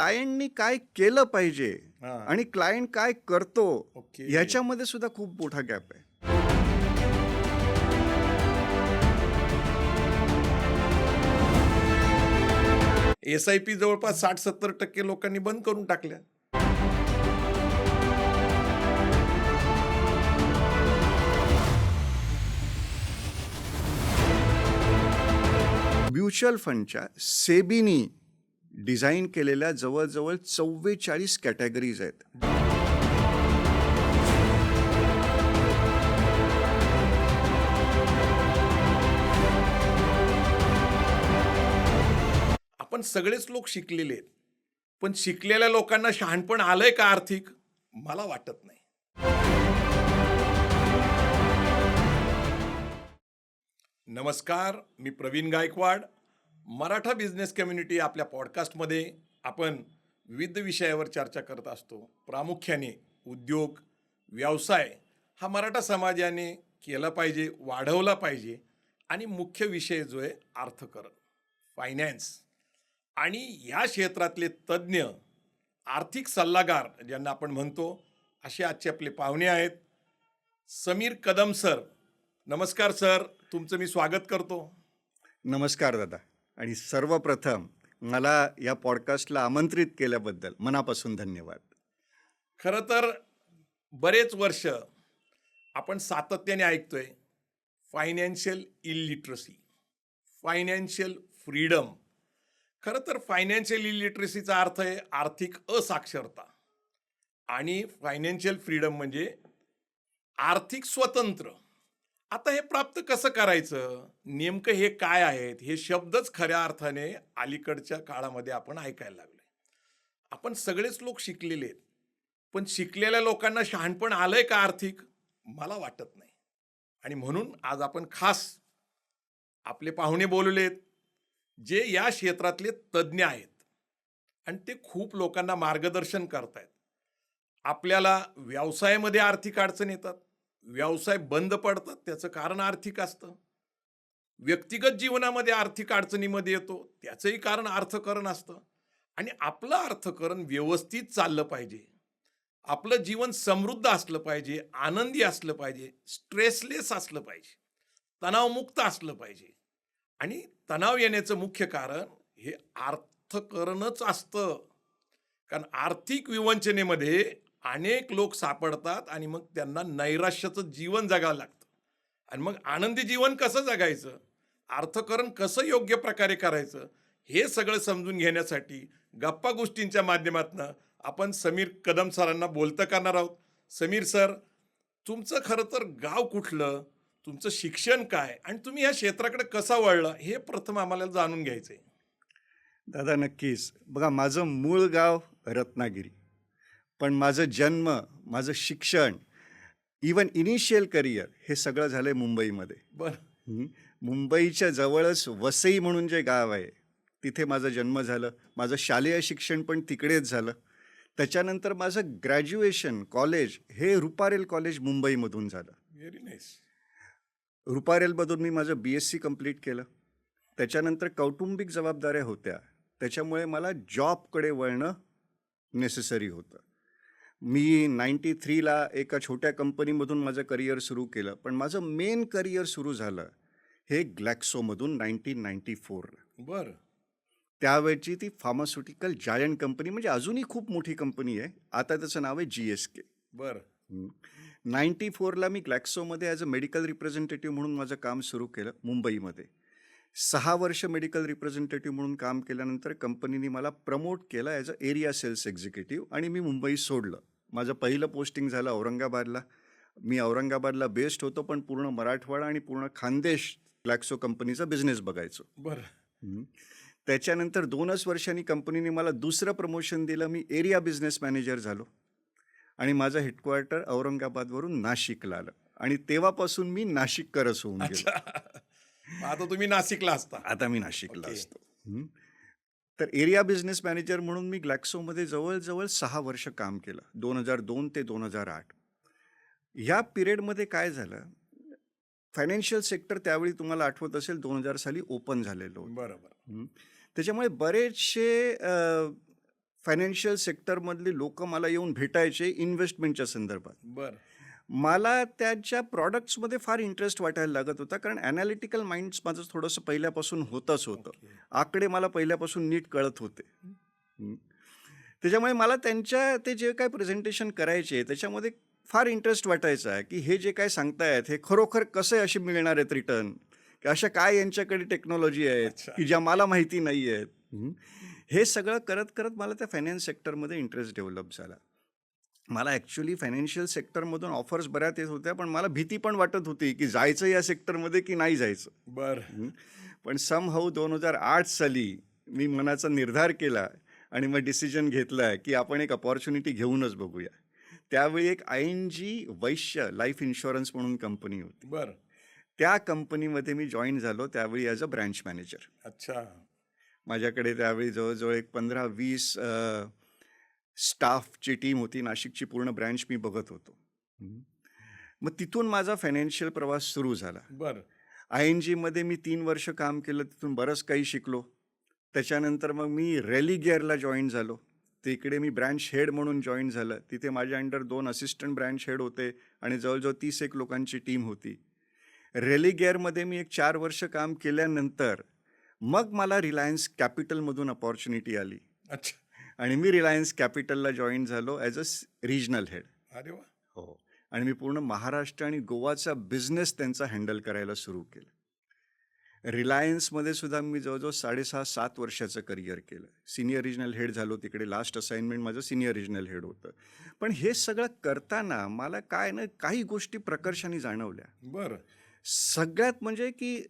क्लायंटनी काय केलं पाहिजे हां. आणि क्लायंट काय करतो ओके. ह्याच्यामध्ये सुद्धा खूप मोठा गॅप आहे. SIP जवळपास 60-70% लोकांनी बंद करून टाकल्या. म्युच्युअल फंडच्या सेबीनी डिझाईन केलेल्या जवळजवळ 44 कॅटेगरीज आहेत. आपण सगळेच लोक शिकलेले आहेत, पण शिकलेल्या लोकांना शहाणपण आलंय का आर्थिक? मला वाटत नाही. नमस्कार, मी प्रवीण गायकवाड. मराठा बिझनेस कम्युनिटी आपल्या पॉडकास्टमध्ये आपण विविध विषयावर चर्चा करत असतो. प्रामुख्याने उद्योग, व्यवसाय हा मराठा समाजाने केला पाहिजे, वाढवला पाहिजे आणि मुख्य विषय जो आहे अर्थकारण, फायनान्स आणि या क्षेत्रातले तज्ज्ञ, आर्थिक सल्लागार ज्यांना आपण म्हणतो, असे आजचे आपले पाहुणे आहेत. समीर कदम सर. नमस्कार सर, तुमचं मी स्वागत करतो. नमस्कार दादा, आणि सर्वप्रथम मला या पॉडकास्टला आमंत्रित केल्याबद्दल मनापासून धन्यवाद. खरं तर बरेच वर्ष आपण सातत्याने ऐकतोय फायनान्शियल इलिटरसी, फायनान्शियल फ्रीडम. खरं तर फायनान्शियल इलिटरसीचा अर्थ आहे आर्थिक असाक्षरता आणि फायनान्शियल फ्रीडम म्हणजे आर्थिक स्वतंत्र. आता हे प्राप्त कसं करायचं, नेमकं हे काय आहेत, हे शब्दच खऱ्या अर्थाने अलीकडच्या काळामध्ये आपण ऐकायला लागलोय. आपण सगळेच लोक शिकलेले आहेत, पण शिकलेल्या लोकांना शहाणपण आलंय का आर्थिक? मला वाटत नाही. आणि म्हणून आज आपण खास आपले पाहुणे बोलवलेत जे या क्षेत्रातले तज्ज्ञ आहेत आणि ते खूप लोकांना मार्गदर्शन करतायत. आपल्याला व्यवसायामध्ये आर्थिक अडचण येतात, व्यवसाय बंद पडतात, त्याचं कारण आर्थिक असतं. व्यक्तिगत जीवनामध्ये आर्थिक अडचणीमध्ये येतो, त्याचंही कारण अर्थकारण असतं. आणि आपलं अर्थकारण व्यवस्थित चाललं पाहिजे, आपलं जीवन समृद्ध असलं पाहिजे, आनंदी असलं पाहिजे, स्ट्रेसलेस असलं पाहिजे, तणावमुक्त असलं पाहिजे. आणि तणाव येण्याचं मुख्य कारण हे अर्थकारणच असतं. कारण आर्थिक विवंचनेमध्ये अनेक लोक सापडतात आणि मग त्यांना नैराश्याचं जीवन जगावं लागतं. आणि मग आनंदी जीवन कसं जगायचं, अर्थकारण कसं योग्य प्रकारे करायचं, हे सगळं समजून घेण्यासाठी गप्पा गोष्टींच्या माध्यमातून आपण समीर कदम सरांना बोलतं करणार आहोत. समीर सर, तुमचं खरं तर गाव कुठलं, तुमचं शिक्षण काय आणि तुम्ही या क्षेत्राकडे कसा वळला, हे प्रथम आम्हाला जाणून घ्यायचंय. दादा नक्कीच. बघा, माझं मूळ गाव रत्नागिरी, पण माझं जन्म, माझं शिक्षण, इवन इनिशियल करिअर हे सगळं झालं आहे मुंबईमध्ये. बरं. मुंबईच्या जवळच वसई म्हणून जे गाव आहे तिथे माझा जन्म झालं. माझं शालेय शिक्षण पण तिकडेच झालं. त्याच्यानंतर माझं ग्रॅज्युएशन कॉलेज हे रुपारेल कॉलेज मुंबईमधून झालं. Very nice. रुपारेलमधून मी माझं BSc कंप्लीट केलं. त्याच्यानंतर कौटुंबिक जबाबदाऱ्या होत्या, त्याच्यामुळे मला जॉबकडे वळणं नेसेसरी होतं. मी 93ला एका छोट्या कंपनीमधून माझं करिअर सुरू केलं, पण माझं मेन करिअर सुरू झालं हे ग्लॅक्सोमधून 1994ला. बरं. त्यावेळची ती फार्मास्युटिकल जायंट कंपनी, म्हणजे अजूनही खूप मोठी कंपनी आहे, आता त्याचं नाव आहे GSK. बरं. 94ला मी ग्लॅक्सोमध्ये ॲज अ मेडिकल रिप्रेझेंटेटिव्ह म्हणून माझं काम सुरू केलं मुंबईमध्ये. 6 वर्ष मेडिकल रिप्रेझेंटेटिव्ह म्हणून काम केल्यानंतर कंपनीने मला प्रमोट केलं as a area sales executive आणि मी मुंबई सोडलं. माझं पहिलं पोस्टिंग झालं औरंगाबादला. मी औरंगाबादला बेस्ड होतो, पण पूर्ण मराठवाडा आणि पूर्ण खानदेश ग्लॅक्सो कंपनीचा बिझनेस बघायचो. बरं. त्याच्यानंतर 2च वर्षांनी कंपनीने मला दुसरं प्रमोशन दिलं. मी एरिया बिझनेस मॅनेजर झालो आणि माझं हेडक्वार्टर औरंगाबादवरून नाशिकला आलं आणि तेव्हापासून मी नाशिककरच होऊन गेलो. आता तुम्ही नाशिकला असता. आता मी नाशिकला ओके. असतो. तर एरिया बिझनेस मॅनेजर म्हणून मी ग्लॅक्सोमध्ये जवळजवळ 6 वर्ष काम केलं, 2002 ते 2008. ह्या पिरियडमध्ये काय झालं, फायनान्शियल सेक्टर त्यावेळी तुम्हाला आठवत असेल 2000 साली ओपन झालेलं होतं. बरोबर. त्याच्यामुळे बरेचसे फायनान्शियल सेक्टरमधली लोक मला येऊन भेटायचे इन्व्हेस्टमेंटच्या संदर्भात. बर. मला त्यांच्या प्रॉडक्ट्समध्ये फार इंटरेस्ट वाटायला लागत होता, कारण ॲनालिटिकल माइंड्स माझं थोडंसं पहिल्यापासून होतंच होतं. ओके. आकडे मला पहिल्यापासून नीट कळत होते. हं. त्याच्यामुळे मला त्यांच्या ते जे काय प्रेझेंटेशन करायचे त्याच्यामध्ये फार इंटरेस्ट वाटायचा, की हे जे काय सांगतायत हे खरोखर कसे असे मिळणार आहेत रिटर्न, की अशा काय यांच्याकडे टेक्नॉलॉजी आहेत अच्छा. की ज्या मला माहिती नाही आहेत. हे सगळं करत करत मला त्या फायनान्स सेक्टरमध्ये इंटरेस्ट डेव्हलप झाला. मला ॲक्च्युली फायनान्शियल सेक्टरमधून ऑफर्स बऱ्याच येत होत्या, पण मला भीती पण वाटत होती की जायचं या सेक्टरमध्ये की नाही जायचं. बर. पण समहाऊ 2008 साली मी मनाचा निर्धार केला आणि मग डिसिजन घेतला की आपण एक अपॉर्च्युनिटी घेऊनच बघूया. त्यावेळी एक ING वैश्य लाईफ इन्शुरन्स म्हणून कंपनी होती. बर. त्या कंपनीमध्ये मी जॉईन झालो त्यावेळी ॲज अ ब्रँच मॅनेजर. अच्छा. माझ्याकडे त्यावेळी जवळजवळ एक 15-20 स्टाफची टीम होती. नाशिकची पूर्ण ब्रँच मी बघत होतो. मग तिथून माझा फायनान्शियल प्रवास सुरू झाला. बर. INGमध्ये मी 3 वर्ष काम केलं, तिथून बरंच काही शिकलो. त्याच्यानंतर मग मी रेलिगेअरला जॉईन झालो. तिकडे मी ब्रँच हेड म्हणून जॉईन झालं. तिथे माझ्या अंडर 2 असिस्टंट ब्रँच हेड होते आणि जवळजवळ 30 लोकांची टीम होती. रेलिगेअरमध्ये मी एक 4 वर्ष काम केल्यानंतर मग मला रिलायन्स कॅपिटलमधून अपॉर्च्युनिटी आली अच्छा. आणि मी रिलायन्स कॅपिटलला जॉईन झालो ॲज अ रिजनल हेड. अरे वा. हो. आणि मी पूर्ण महाराष्ट्र आणि गोवाचा बिझनेस त्यांचा हँडल करायला सुरू केलं. रिलायन्समध्ये सुद्धा मी जवळजवळ 6.5-7 वर्षाचं करिअर केलं. सिनियर रिजनल हेड झालो तिकडे. लास्ट असाइनमेंट माझं सिनियर रिजनल हेड होतं. पण हे सगळं करताना मला काय ना काही गोष्टी प्रकर्षाने जाणवल्या. बर. सगळ्यात म्हणजे की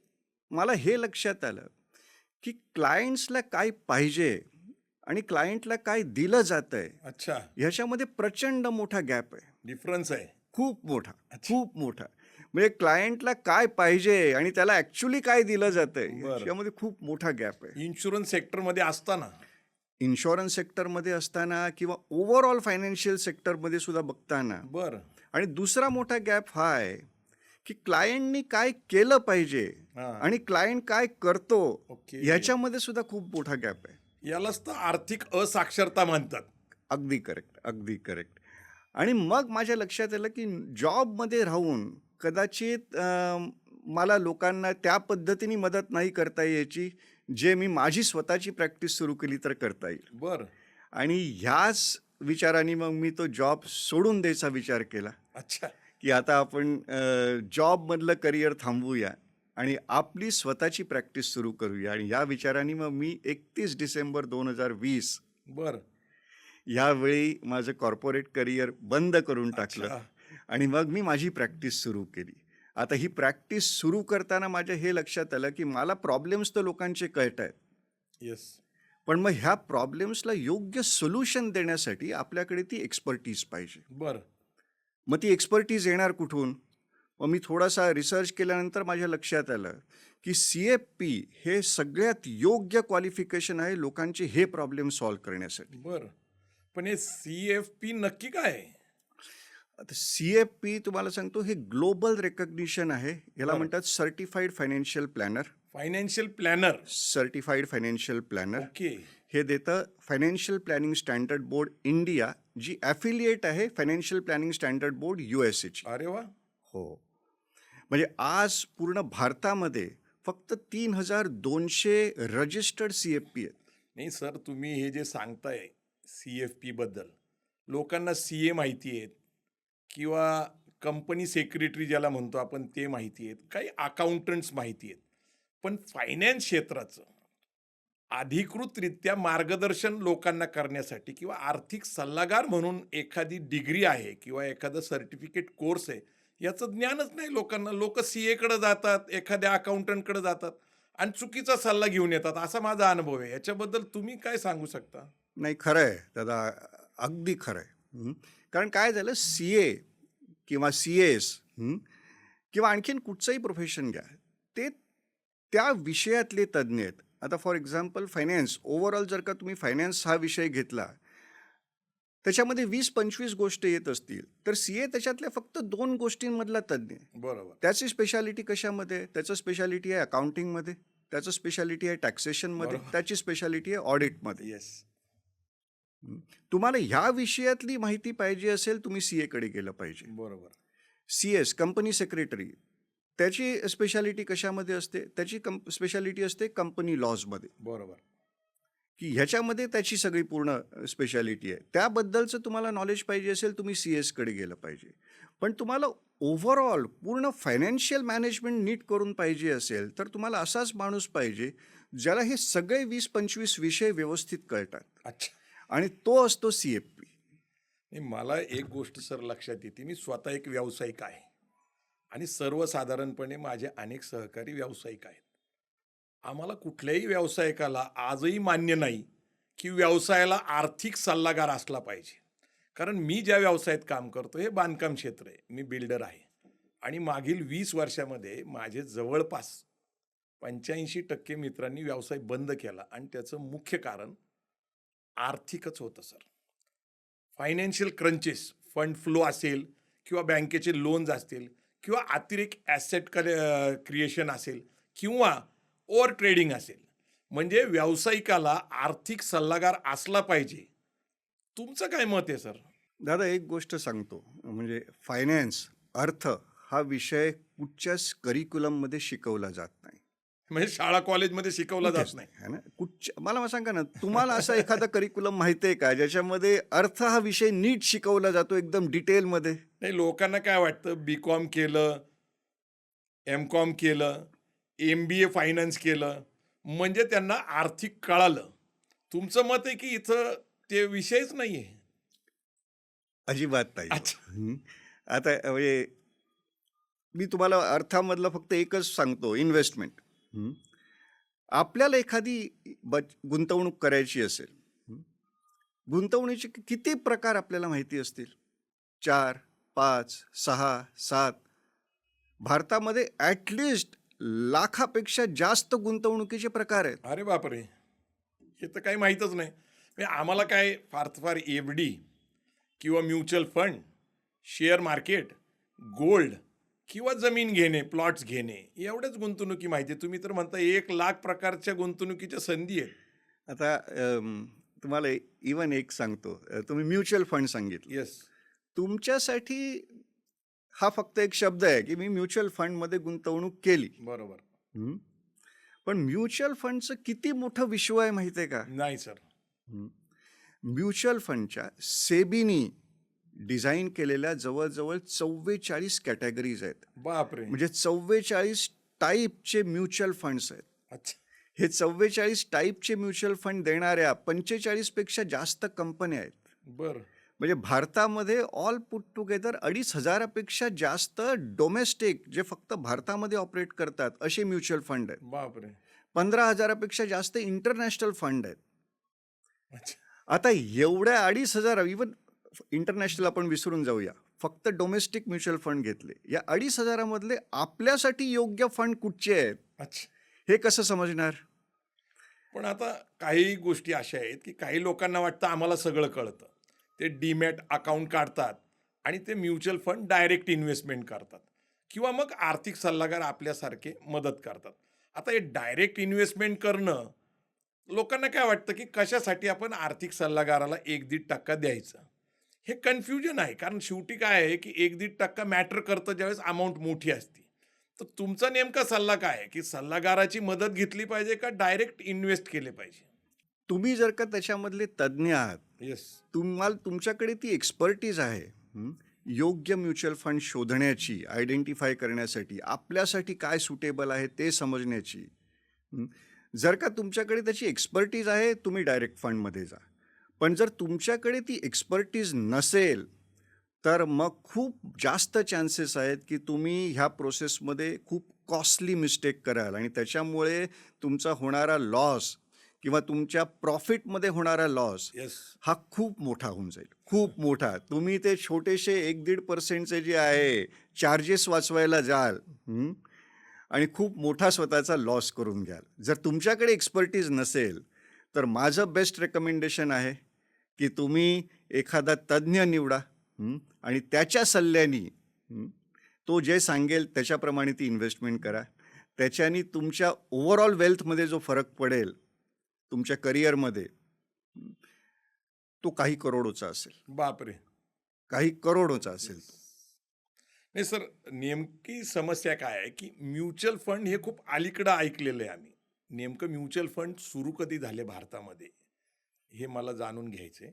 मला हे लक्षात आलं की क्लायंट्सला काय पाहिजे आणि क्लायंटला काय दिलं जातं आहे अच्छा. ह्याच्यामध्ये प्रचंड मोठा गॅप आहे. डिफरन्स आहे. खूप मोठा, अच्छा. खूप मोठा. म्हणजे क्लायंटला काय पाहिजे आणि त्याला ॲक्च्युली काय दिलं जातंय बरं. याच्यामध्ये खूप मोठा गॅप आहे. इन्शुरन्स सेक्टरमध्ये असताना. इन्शुरन्स सेक्टरमध्ये असताना किंवा ओव्हरऑल फायनान्शियल सेक्टरमध्ये सुद्धा बघताना. बर. आणि दुसरा मोठा गॅप हा आहे की क्लायंटनी काय केलं पाहिजे हा. आणि क्लायंट काय करतो ओके. ह्याच्यामध्ये सुद्धा खूप मोठा गॅप आहे. यालाच तर आर्थिक असाक्षरता म्हणतात. अगदी करेक्ट, अगदी करेक्ट. आणि मग माझ्या लक्षात आलं की जॉबमध्ये राहून कदाचित मला लोकांना त्या पद्धतीने मदत नाही करता यायची जे मी माझी स्वतःची प्रॅक्टिस सुरू केली तर करता येईल. बर. आणि ह्याच विचाराने मग मी तो जॉब सोडून द्यायचा विचार केला अच्छा. की आता आपण जॉबमधलं करिअर थांबवूया आणि आपली स्वतःची प्रॅक्टिस सुरू करूया. आणि या विचाराने मग मी 31 डिसेंबर 2020 बर. यावेळी माझं कॉर्पोरेट करिअर बंद करून टाकलं अच्छा. आणि मग मी माझी प्रॅक्टिस सुरू केली. आता ही प्रॅक्टिस सुरू करताना माझ्या हे लक्षात आलं की मला प्रॉब्लेम्स तर लोकांचे कळत आहेत, येस. पण मग ह्या प्रॉब्लेम्सला योग्य सोल्युशन देण्यासाठी आपल्याकडे ती एक्सपर्टीज पाहिजे. बर. मग ती एक्सपर्टीज येणार कुठून? मग मी थोडासा रिसर्च केल्यानंतर माझ्या लक्षात आलं की CFP हे सगळ्यात योग्य क्वालिफिकेशन आहे लोकांचे हे प्रॉब्लेम सॉल्व्ह करण्यासाठी. बर. पण हे CFP नक्की काय आहे? आता CFP तुम्हाला सांगतो हे ग्लोबल रेकग्निशन आहे. याला बरं. म्हणतात certified financial planner. Financial planner. Certified financial planner okay. हे देतं financial planning standard board India, जी ॲफिलिएट आहे फायनान्शियल प्लॅनिंग स्टँडर्ड बोर्ड USAची. अरे वा. हो. म्हणजे आज पूर्ण भारतामध्ये फक्त 3200 रजिस्टर्ड CFP आहेत. नाही सर, तुम्ही हे जे सांगताय CFP बद्दल, लोकांना CA माहिती आहेत किंवा कंपनी सेक्रेटरी ज्याला म्हणतो आपण ते माहिती आहेत, काही अकाउंटंट्स माहिती आहेत, पण फायनान्स क्षेत्राचं अधिकृतरित्या मार्गदर्शन लोकांना करण्यासाठी किंवा आर्थिक सल्लागार म्हणून एखादी डिग्री आहे किंवा एखादं सर्टिफिकेट कोर्स आहे याचं ज्ञानच नाही लोकांना. लोक CA कडे जातात, एखाद्या अकाउंटंटकडे जातात आणि चुकीचा सल्ला घेऊन येतात, असा माझा अनुभव आहे. याच्याबद्दल तुम्ही काय सांगू शकता? नाही, खरं आहे दादा, अगदी खरं आहे. कारण काय झालं, CA किंवा CS किंवा आणखीन कुठचंही प्रोफेशन घ्या, ते त्या विषयातले तज्ज्ञ आहेत. आता फॉर एक्झाम्पल फायनान्स, ओव्हरऑल जर का तुम्ही फायनान्स हा विषय घेतला त्याच्यामध्ये 20-25 गोष्टी येत असतील, तर CA त्याच्यातल्या फक्त 2 गोष्टींमधला तज्ज्ञ आहे. बरोबर. त्याची स्पेशालिटी कशामध्ये? त्याचं स्पेशालिटी आहे अकाउंटिंगमध्ये, त्याचं स्पेशालिटी आहे टॅक्सेशनमध्ये, बरोबर. त्याची स्पेशालिटी आहे ऑडिटमध्ये. येस. हं. तुम्हाला ह्या विषयातली माहिती पाहिजे असेल, तुम्ही CA कडे गेलं पाहिजे. बरोबर. CS कंपनी सेक्रेटरी, त्याची स्पेशालिटी कशामध्ये असते? त्याची स्पेशालिटी असते कंपनी लॉजमध्ये, बरोबर. की ह्याच्यामध्ये त्याची सगळी पूर्ण स्पेशालिटी आहे. त्याबद्दलचं तुम्हाला नॉलेज पाहिजे असेल, तुम्ही CS कडे गेलं पाहिजे. पण तुम्हाला ओव्हरऑल पूर्ण फायनान्शियल मॅनेजमेंट नीट करून पाहिजे असेल, तर तुम्हाला असाच माणूस पाहिजे, ज्याला हे सगळे 20-25 विषय व्यवस्थित कळतात, अच्छा. आणि तो असतो CFP. नाही, मला एक गोष्ट सर लक्षात येते, मी स्वतः एक व्यावसायिक आहे आणि सर्वसाधारणपणे माझे अनेक सहकारी व्यावसायिक आहेत. आम्हाला कुठल्याही व्यावसायिकाला आजही मान्य नाही की व्यवसायाला आर्थिक सल्लागार असला पाहिजे. कारण मी ज्या व्यवसायात काम करतो हे बांधकाम क्षेत्र आहे, मी बिल्डर आहे आणि मागील 20 वर्षामध्ये माझे जवळपास 85% मित्रांनी व्यवसाय बंद केला आणि त्याचं मुख्य कारण आर्थिकच होतं sir. Financial crunches, fund flow असेल किंवा बँकेचे लोन्स असतील किंवा अतिरिक्त ॲसेट क्रिएशन असेल किंवा ओव्हर ट्रेडिंग असेल. म्हणजे व्यावसायिकाला आर्थिक सल्लागार असला पाहिजे. तुमचं काय मत आहे सर? दादा, एक गोष्ट सांगतो, म्हणजे फायनान्स, अर्थ हा विषय कुठच्याच करिक्युलममध्ये शिकवला जात नाही. म्हणजे शाळा कॉलेजमध्ये शिकवला जात कुठेच नाही. है ना. मला सांगा ना, तुम्हाला असं एखादा करिक्युलम माहिती आहे का, ज्याच्यामध्ये अर्थ हा विषय नीट शिकवला जातो एकदम डिटेलमध्ये? नाही, लोकांना काय वाटतं, BCom केलं, MCom केलं, MBA फायनान्स केलं म्हणजे त्यांना आर्थिक कळालं. तुमचं मत आहे की इथं ते विषयच नाही आहे? अजिबात नाही. अच्छा. आता म्हणजे मी तुम्हाला अर्थामधलं फक्त एकच सांगतो, इन्व्हेस्टमेंट. आपल्याला एखादी गुंतवणूक करायची असेल, गुंतवणुकीचे किती प्रकार आपल्याला माहिती असतील? 4, 5, 6, 7. भारतामध्ये ॲटलिस्ट लाखापेक्षा जास्त गुंतवणुकीचे प्रकार आहेत. अरे बापरे, हे तर काही माहीतच नाही. म्हणजे आम्हाला काय फार FD किंवा mutual fund, share market, gold किंवा जमीन घेणे, प्लॉट्स घेणे, एवढ्याच गुंतवणुकी माहिती आहे. तुम्ही तर म्हणता 1,00,000 प्रकारच्या गुंतवणुकीच्या संधी आहेत. आता तुम्हाला इवन एक सांगतो, तुम्ही म्युच्युअल फंड सांगितलं. येस. तुमच्यासाठी हा फक्त एक शब्द आहे की मी म्युच्युअल फंडमध्ये गुंतवणूक केली. बरोबर. पण म्युच्युअल फंडचं किती मोठं विश्व आहे माहिती आहे का? नाही सर. म्युच्युअल फंडच्या सेबीनी डिझाईन केलेल्या जवळजवळ 44 कॅटेगरीज आहेत. बापरे. म्हणजे 44 टाईपचे म्युच्युअल फंड्स आहेत. अच्छा. हे 44 टाईपचे म्युच्युअल फंड देणाऱ्या 45 पेक्षा जास्त कंपन्या आहेत. बरं. म्हणजे भारतामध्ये ऑल पुट टुगेदर 2,500पेक्षा जास्त डोमेस्टिक, जे फक्त भारतामध्ये ऑपरेट करतात, असे म्युच्युअल फंड आहेत. बापरे. 15,000पेक्षा जास्त इंटरनॅशनल फंड आहेत. अच्छा. आता एवढ्या 2,500, इवन इंटरनॅशनल आपण विसरून जाऊया, फक्त डोमेस्टिक म्युच्युअल फंड घेतले, या 2,500मधले आपल्यासाठी योग्य फंड कुठचे आहेत अच्छा. हे कसं समजणार? पण आता काही गोष्टी अशा आहेत की काही लोकांना वाटतं आम्हाला सगळं कळतं. ते डीमॅट अकाउंट काढतात आणि ते म्युच्युअल फंड डायरेक्ट इन्व्हेस्टमेंट करतात किंवा मग आर्थिक सल्लागार आपल्यासारखे मदत करतात. आता हे डायरेक्ट इन्व्हेस्टमेंट करणं, लोकांना काय वाटतं की कशासाठी आपण आर्थिक सल्लागाराला 1-1.5% द्यायचं? हे कन्फ्युजन आहे. कारण शेवटी काय आहे की 1-1.5% मॅटर करतं ज्यावेळेस अमाऊंट मोठी असते. तर तुमचा नेमका सल्ला काय आहे की सल्लागाराची मदत घेतली पाहिजे का डायरेक्ट इन्व्हेस्ट केले पाहिजे? तुम्ही जर का त्याच्यामधले तज्ज्ञ आहात, येस. तुमच्याकडे ती एक्सपर्टीज आहे, योग्य म्युच्युअल फंड शोधण्याची, आयडेंटिफाय करण्यासाठी, आपल्यासाठी काय सुटेबल आहे ते समजण्याची, जर का तुमच्याकडे त्याची एक्सपर्टीज आहे, तुम्ही डायरेक्ट फंडमध्ये जा. पण जर तुमच्याकडे ती एक्सपर्टीज नसेल, तर मग खूप जास्त चान्सेस आहेत की तुम्ही ह्या प्रोसेसमध्ये खूप कॉस्टली मिस्टेक कराल आणि त्याच्यामुळे तुमचा होणारा लॉस किंवा तुमच्या प्रॉफिटमध्ये होणारा लॉस येस. हा खूप मोठा होऊन जाईल, खूप मोठा. तुम्ही ते छोटेसे 1-1.5% जे आहे चार्जेस वाचवायला जाल, आणि खूप मोठा स्वतःचा लॉस करून घ्याल. जर तुमच्याकडे एक्सपर्टीज नसेल, तर माझं बेस्ट रेकमेंडेशन आहे की तुम्ही एखादा तज्ज्ञ निवडा, आणि त्याच्या सल्ल्याने, तो जे सांगेल त्याच्याप्रमाणे ती इन्व्हेस्टमेंट करा. त्याच्याने तुमच्या ओव्हरऑल वेल्थमध्ये जो फरक पडेल, तुमच्या करिअरमध्ये, तो काही करोडोचा असेल, बापरे. काही करोडोचा असेल तो. नाही सर, नेमकी समस्या काय आहे, की म्युच्युअल फंड हे खूप अलीकडं ऐकलेलं आहे आम्ही. नेमकं म्युच्युअल फंड सुरू कधी झाले भारतामध्ये, हे मला जाणून घ्यायचंय.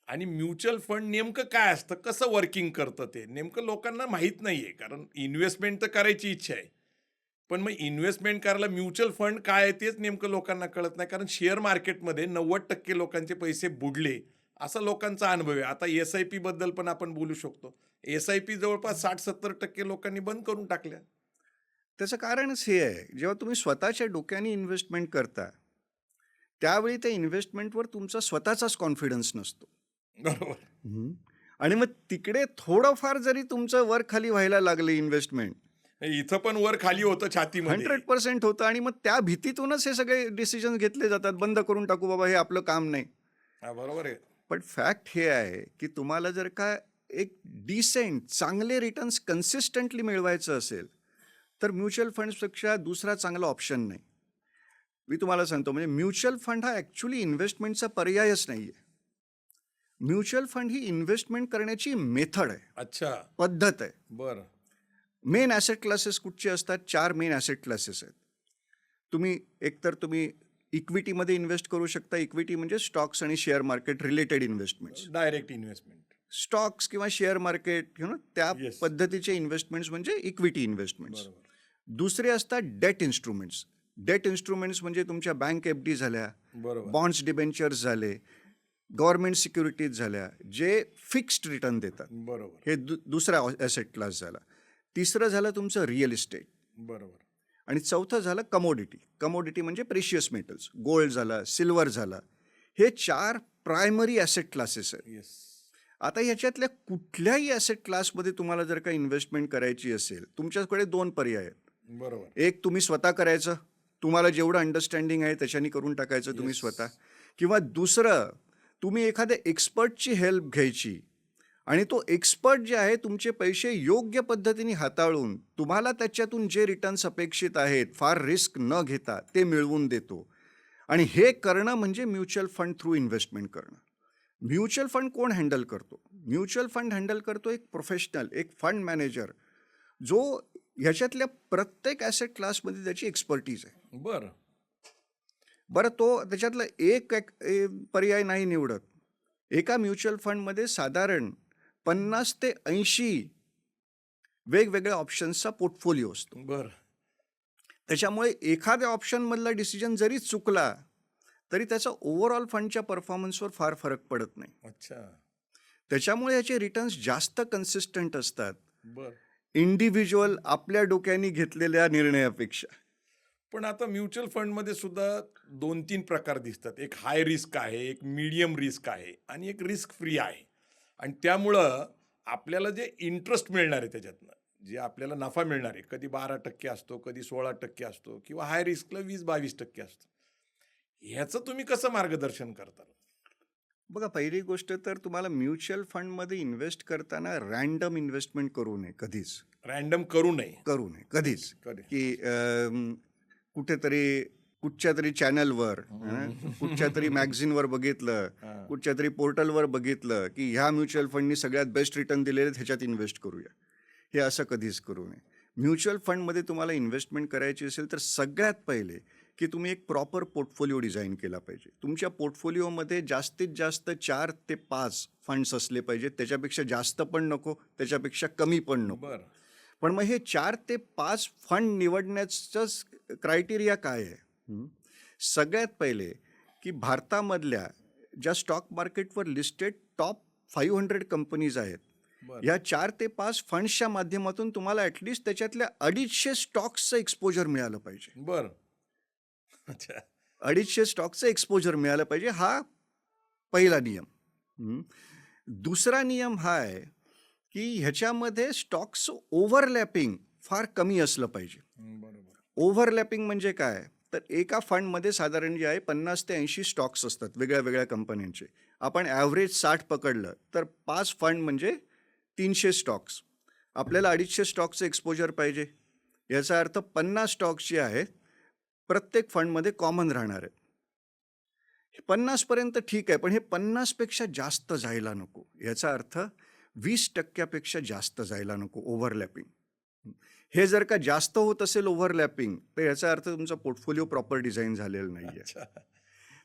आणि म्युच्युअल फंड नेमकं काय असतं, कसं वर्किंग करतं ते नेमकं लोकांना माहीत नाहीये. कारण इन्व्हेस्टमेंट तर करायची इच्छा आहे. पण मग इन्व्हेस्टमेंट करायला म्युच्युअल फंड काय आहे तेच नेमकं लोकांना कळत नाही. कारण शेअर मार्केटमध्ये 90% लोकांचे पैसे बुडले, असा लोकांचा अनुभव आहे. आता एस-आय-पी बद्दल पण आपण बोलू शकतो. एस-आय-पी जवळपास 60-70% लोकांनी बंद करून टाकल्या. त्याचं कारणच हे आहे, जेव्हा तुम्ही स्वतःच्या डोक्याने इन्व्हेस्टमेंट करता, त्यावेळी त्या इन्व्हेस्टमेंटवर तुमचा स्वतःचाच कॉन्फिडन्स नसतो. बरोबर. हं. आणि मग तिकडे थोडंफार जरी तुमचं वर खाली व्हायला लागलं इन्व्हेस्टमेंट, इथं पण वर खाली होतं छातीमध्ये. 100% होतं आणि मग त्या भीतीतूनच हे सगळे डिसिजन घेतले जातात. बंद करून टाकू बाबा, हे आपलं काम नाही. हा, बरोबर आहे. पण फॅक्ट हे आहे की तुम्हाला जर का एक डिसेंट चांगले रिटर्न्स कन्सिस्टंटली मिळवायचं असेल, तर म्युच्युअल फंड्सपेक्षा दुसरा चांगला ऑप्शन नाही. मी तुम्हाला सांगतो, म्हणजे म्युच्युअल फंड हा ॲक्च्युली इन्व्हेस्टमेंटचा पर्यायच नाही आहे. म्युच्युअल फंड ही इन्व्हेस्टमेंट करण्याची मेथड आहे, अच्छा. पद्धत आहे. बरं. मेन ॲसेट क्लासेस कुठचे असतात? 4 मेन ॲसेट क्लासेस आहेत. तुम्ही इक्विटीमध्ये इन्व्हेस्ट करू शकता. इक्विटी म्हणजे स्टॉक्स आणि share market related investments. Direct investment. Stocks किंवा शेअर मार्केट त्या Yes. पद्धतीचे इन्व्हेस्टमेंट्स म्हणजे इक्विटी इन्व्हेस्टमेंट्स. बरोबर. दुसरे असतात डेट इन्स्ट्रुमेंट्स. डेट इन्स्ट्रुमेंट्स म्हणजे तुमच्या बँक एफ-डी झाल्या, बरोबर. बॉन्ड्स डिबेंचर्स झाले, गव्हर्नमेंट सिक्युरिटीज झाल्या, जे फिक्स्ड रिटर्न देतात. बरोबर. हे दुसरा ॲसेट क्लास झाला. तिसरं झालं तुमचं रिअल इस्टेट. बरोबर. आणि चौथं झालं कमोडिटी. कमोडिटी म्हणजे प्रेशियस मेटल्स, गोल्ड झाला, सिल्वर झाला. हे 4 प्रायमरी ॲसेट क्लासेस आहेत. येस. आता ह्याच्यातल्या कुठल्याही ॲसेट क्लासमध्ये तुम्हाला जर का इन्व्हेस्टमेंट करायची असेल, तुमच्याकडे 2 पर्याय आहेत. बरोबर. एक, तुम्ही स्वतः करायचं, तुम्हाला जेवढं अंडरस्टँडिंग आहे त्याच्यानी करून टाकायचं तुम्ही Yes. स्वतः. किंवा दुसरं, तुम्ही एखाद्या एक्सपर्टची हेल्प घ्यायची आणि तो एक्सपर्ट जे आहे तुमचे पैसे योग्य पद्धतीने हाताळून तुम्हाला त्याच्यातून जे रिटर्न्स अपेक्षित आहेत, फार रिस्क न घेता ते मिळवून देतो. आणि हे करणं म्हणजे म्युच्युअल फंड थ्रू इन्व्हेस्टमेंट करणं. म्युच्युअल फंड कोण हँडल करतो? म्युच्युअल फंड हँडल करतो एक प्रोफेशनल, एक फंड मॅनेजर, जो ह्याच्यातल्या प्रत्येक ॲसेट क्लासमध्ये त्याची एक्सपर्टीज आहे. बरं. बरं, तो त्याच्यातला एक पर्याय नाही निवडत. एका म्युच्युअल फंडमध्ये साधारण 50 ते 80 वेगवेगळ्या ऑप्शन्सचा पोर्टफोलिओ असतो. बरं. त्याच्यामुळे एखाद्या ऑप्शनमधला डिसिजन जरी चुकला तरी त्याचा ओव्हरऑल फंडच्या परफॉर्मन्सवर फार फरक पडत नाही. अच्छा. त्याच्यामुळे याचे रिटर्न्स जास्त कन्सिस्टंट असतात, बरं. इंडिव्हिज्युअल आपल्या डोक्याने घेतलेल्या निर्णयापेक्षा. पण आता म्युच्युअल फंडमध्ये सुद्धा 2-3 प्रकार दिसतात. एक हाय रिस्क आहे, एक मीडियम रिस्क आहे आणि एक रिस्क फ्री आहे. आणि त्यामुळं आपल्याला जे इंटरेस्ट मिळणार आहे त्याच्यातनं, जे आपल्याला नफा मिळणार आहे, कधी 12% असतो, कधी 16% असतो किंवा हाय रिस्कला 20-22% असतो. ह्याचं तुम्ही कसं मार्गदर्शन करता? बघा, पहिली गोष्ट तर तुम्हाला म्युच्युअल फंडमध्ये इन्व्हेस्ट करताना रँडम इन्व्हेस्टमेंट करू नये कधीच. रँडम करू नये. कधीच. कधी. की कुठेतरी कुठच्या तरी चॅनलवर, कुठच्या तरी मॅगझिनवर बघितलं, हां. कुठच्या तरी पोर्टलवर बघितलं की ह्या म्युच्युअल फंडनी सगळ्यात बेस्ट रिटर्न दिलेले आहेत, ह्याच्यात इन्व्हेस्ट करूया. हे असं कधीच करू नये. म्युच्युअल फंडमध्ये तुम्हाला इन्व्हेस्टमेंट करायची असेल तर सगळ्यात पहिले की तुम्ही एक प्रॉपर पोर्टफोलिओ डिझाईन केला पाहिजे. तुमच्या पोर्टफोलिओमध्ये जास्तीत जास्त 4 ते 5 फंड्स असले पाहिजेत. त्याच्यापेक्षा जास्त पण नको, त्याच्यापेक्षा कमी पण नको. बरं. पण मग हे 4 ते 5 फंड निवडण्याचं क्रायटेरिया काय आहे? सगळ्यात पहिले की भारतामधल्या ज्या स्टॉक मार्केटवर लिस्टेड टॉप 500 कंपनीज आहेत, बरं. या 4 ते 5 फंड्सच्या माध्यमातून तुम्हाला ॲटलिस्ट त्याच्यातल्या 250 स्टॉक्सचं एक्सपोजर मिळालं पाहिजे. बरं. अच्छा. 250 स्टॉक्सचं एक्सपोजर मिळालं पाहिजे, हा पहिला नियम. दुसरा नियम हा आहे की ह्याच्यामध्ये स्टॉक्सचं ओव्हरलॅपिंग फार कमी असलं पाहिजे. बरोबर. ओव्हरलॅपिंग म्हणजे काय? तर एका फंडमध्ये साधारण जे आहे 50 ते 80 स्टॉक्स असतात वेगळ्या वेगळ्या कंपन्यांचे. आपण ॲव्हरेज 60 पकडलं तर 5 फंड म्हणजे 300 स्टॉक्स. आपल्याला 250 स्टॉक्सचं एक्सपोजर पाहिजे. याचा अर्थ 50 स्टॉक्स जे आहेत प्रत्येक फंडमध्ये कॉमन राहणार आहेत. 50 पर्यंत ठीक आहे, पण हे 50 पेक्षा जास्त जायला नको. याचा अर्थ 20% पेक्षा जास्त जायला नको ओव्हरलॅपिंग. हे जर का जास्त होत असेल ओव्हरलॅपिंग, तर याचा अर्थ तुमचा पोर्टफोलिओ प्रॉपर डिझाइन झालेला नाहीये. अच्छा.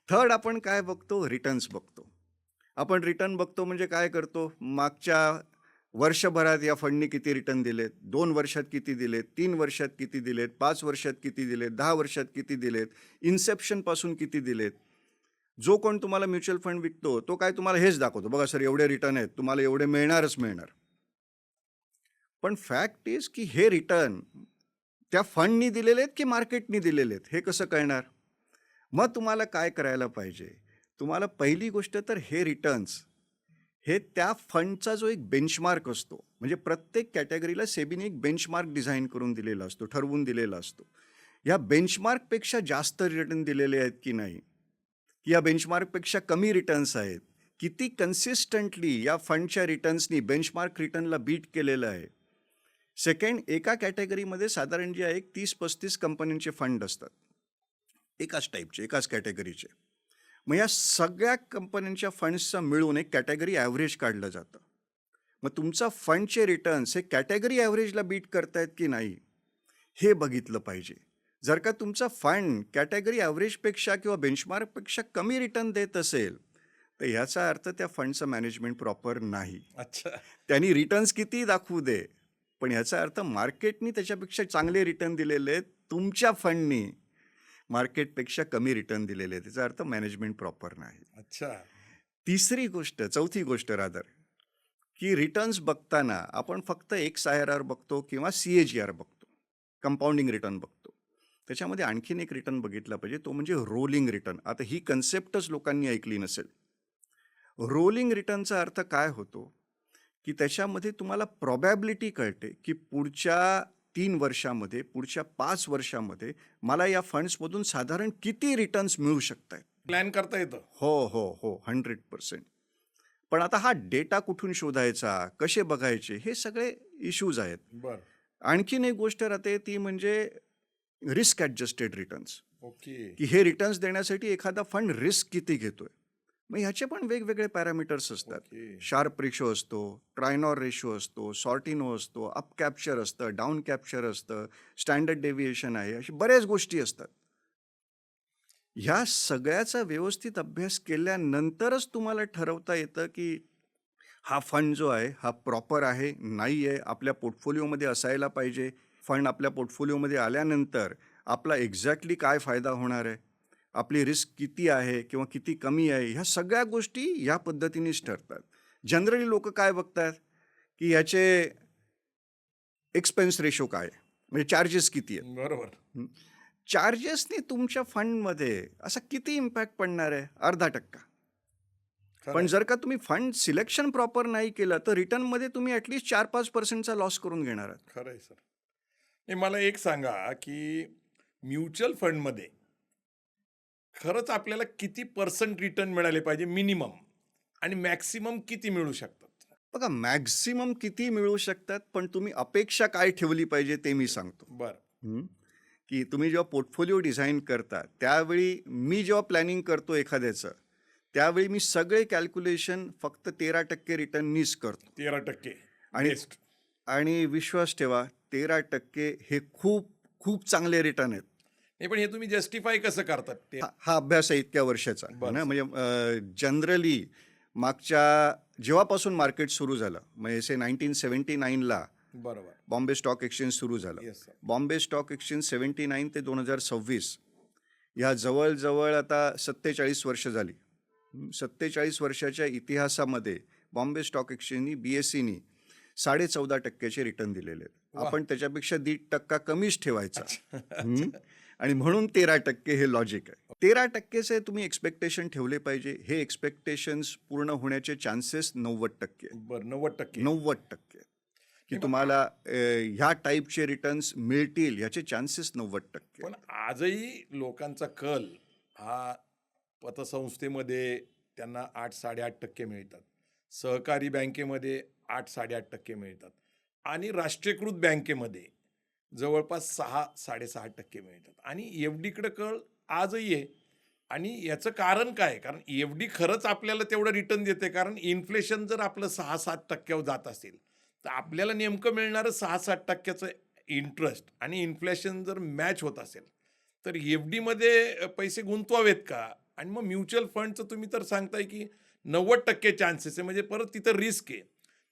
थर्ड आपण काय बघतो? रिटर्न्स बघतो. आपण रिटर्न बघतो म्हणजे काय करतो? मागच्या वर्षभरात या फंडनी किती रिटर्न दिलेत, 2 वर्षात किती दिलेत, 3 वर्षात किती दिलेत, 5 वर्षात किती दिलेत, 10 वर्षात किती दिलेत, इन्सेप्शनपासून किती दिलेत. जो कोण तुम्हाला म्युच्युअल फंड विकतो, तो काय तुम्हाला हेच दाखवतो, बघा सर एवढे रिटर्न आहेत, तुम्हाला एवढे मिळणारच मिळणार. पण फॅक्ट इज की हे रिटर्न त्या फंडनी दिलेले आहेत की मार्केटनी दिलेले आहेत, हे कसं कळणार? मग तुम्हाला काय करायला पाहिजे? तुम्हाला पहिली गोष्ट तर हे रिटर्न्स हे त्या फंडचा जो एक बेंचमार्क असतो, म्हणजे प्रत्येक कॅटेगरीला सेबीने एक बेंचमार्क डिझाईन करून दिलेला असतो, ठरवून दिलेला असतो. या बेंचमार्कपेक्षा जास्त रिटर्न दिलेले आहेत की नाही, या बेंचमार्कपेक्षा कमी रिटर्न्स आहेत, किती कन्सिस्टंटली या फंडच्या रिटर्न्सनी बेंचमार्क रिटर्नला बीट केलेलं आहे. सेकंड, एका कॅटेगरीमध्ये साधारण जे आहे 30-35 कंपन्यांचे फंड असतात, एकाच टाईपचे, एकाच कॅटेगरीचे. मग या सगळ्या कंपन्यांच्या फंड्सचं मिळून एक कॅटेगरी ॲव्हरेज काढलं जातं. मग तुमचा फंडचे रिटर्न्स हे कॅटेगरी ॲव्हरेजला बीट करतायत की नाही, हे बघितलं पाहिजे. जर का तुमचा फंड कॅटेगरी ॲव्हरेजपेक्षा किंवा बेंचमार्कपेक्षा कमी रिटर्न देत असेल, तर ह्याचा अर्थ त्या फंडचं मॅनेजमेंट प्रॉपर नाही. अच्छा. त्यांनी रिटर्न्स किती दाखवू दे, पण ह्याचा अर्थ मार्केटनी त्याच्यापेक्षा चांगले रिटर्न दिलेले आहेत, तुमच्या फंडनी मार्केटपेक्षा कमी रिटर्न दिलेले आहेत, त्याचा अर्थ मॅनेजमेंट प्रॉपर नाही. अच्छा. चौथी गोष्ट रादर, की रिटर्न्स बघताना आपण फक्त XIRR बघतो किंवा CAGR बघतो, कंपाऊंडिंग रिटर्न बघतो. त्याच्यामध्ये आणखीन एक रिटर्न बघितला पाहिजे, तो म्हणजे रोलिंग रिटर्न. आता ही कन्सेप्टच लोकांनी ऐकली नसेल. रोलिंग रिटर्नचा अर्थ काय होतो, की त्याच्यामध्ये तुम्हाला प्रॉबॅबिलिटी कळते की पुढच्या 3 वर्षामध्ये, पुढच्या 5 वर्षामध्ये मला या फंड्समधून साधारण किती रिटर्न्स मिळू शकतात. प्लॅन करता येतं. हो 100%. पण आता हा डेटा कुठून शोधायचा, कसे बघायचे, हे सगळे इश्यूज आहेत. बर. आणखीन एक गोष्ट राहते ती म्हणजे रिस्क ॲडजस्टेड रिटर्न्स, ओके. की हे रिटर्न्स देण्यासाठी एखादा फंड रिस्क किती घेतोय. मग ह्याचे पण वेगवेगळे पॅरामीटर्स असतात. ओके. शार्प रेशो असतो, ट्रायनॉर रेशो असतो, सॉर्टिनो असतो, अप कॅप्चर असतं, डाऊन कॅप्चर असतं, स्टँडर्ड डेव्हिएशन आहे, अशी बऱ्याच गोष्टी असतात. ह्या सगळ्याचा व्यवस्थित अभ्यास केल्यानंतरच तुम्हाला ठरवता येतं की हा फंड जो आहे हा प्रॉपर आहे, नाही आहे, आपल्या पोर्टफोलिओमध्ये असायला पाहिजे. फंड आपल्या पोर्टफोलिओमध्ये आल्यानंतर आपला एक्झॅक्टली काय फायदा होणार आहे, आपली रिस्क किती आहे किंवा किती कमी आहे, ह्या सगळ्या गोष्टी ह्या पद्धतीनेच ठरतात. जनरली लोक काय बघतात की ह्याचे एक्सपेन्स रेशो काय आहे, म्हणजे चार्जेस किती आहेत. बरोबर. चार्जेसने तुमच्या फंडमध्ये असा किती इम्पॅक्ट पडणार आहे? 0.5%. खरं पण आहे. जर का तुम्ही फंड सिलेक्शन प्रॉपर नाही केलं, तर रिटर्नमध्ये तुम्ही ॲटलिस्ट 4-5%चा लॉस करून घेणार आहात. खरं आहे सर. नाही, मला एक सांगा की म्युच्युअल फंडमध्ये खरंच आपल्याला किती पर्सेंट रिटर्न मिळाले पाहिजे मिनिमम, आणि मॅक्सिमम किती मिळू शकतात? बघा, मॅक्सिमम किती मिळू शकतात, पण तुम्ही अपेक्षा काय ठेवली पाहिजे ते मी सांगतो. बरं. हं? की तुम्ही जेव्हा पोर्टफोलिओ डिझाईन करता, त्यावेळी मी जेव्हा प्लॅनिंग करतो एखाद्याचं, त्यावेळी मी सगळे कॅल्क्युलेशन फक्त 13% रिटर्ननीच करतो. 13%. आणि बेस्ट. आणि विश्वास ठेवा, 13% हे खूप खूप चांगले रिटर्न आहेत. नाही, पण हे तुम्ही जस्टिफाय कसं करतात ते? हा अभ्यास आहे इतक्या वर्षाचा है बरं ना. सर. म्हणजे जनरली मागच्या जेव्हापासून मार्केट सुरू झालं, म्हणजे 1979ला बरोबर. बॉम्बे स्टॉक एक्सचेंज सुरू झालं. Yes sir. Bombay stock exchange 79 ते 2026 ह्या जवळजवळ आता 47 वर्ष झाली. 47 वर्षाच्या इतिहासामध्ये बॉम्बे स्टॉक एक्सचेंजनी BSEनी 14.5%चे रिटर्न दिलेले आहेत. वा. आपण त्याच्यापेक्षा 1.5% कमीच ठेवायचा. हं? आणि म्हणून 13% हे लॉजिक आहे. 13%चे तुम्ही एक्सपेक्टेशन ठेवले पाहिजे. हे एक्सपेक्टेशन्स पूर्ण होण्याचे चान्सेस 90% आहेत. बरं, 90%. 90% की नाही, पण तुम्हाला ह्या टाईपचे रिटर्न्स मिळतील याचे चान्सेस 90%. पण आजही लोकांचा कल हा पतसंस्थेमध्ये त्यांना 8-8.5% मिळतात, सहकारी बँकेमध्ये 8-8.5% मिळतात, आणि राष्ट्रीयकृत बँकेमध्ये जवळपास 6-6.5% मिळतात, आणि FDकडे कल आजही आहे आणि याचं कारण काय? कारण एफ-डी खरंच आपल्याला तेवढं रिटर्न देते. कारण इन्फ्लेशन जर आपलं 6-7% वर जात असेल, तर आपल्याला नेमकं मिळणारं 6-7% इंटरेस्ट आणि इन्फ्लेशन जर मॅच होत असेल, तर एफ-डीमध्ये पैसे गुंतवावेत का? आणि मग म्युच्युअल फंडचं तुम्ही तर सांगताय, की 90% चान्सेस आहे, म्हणजे परत तिथं रिस्क आहे.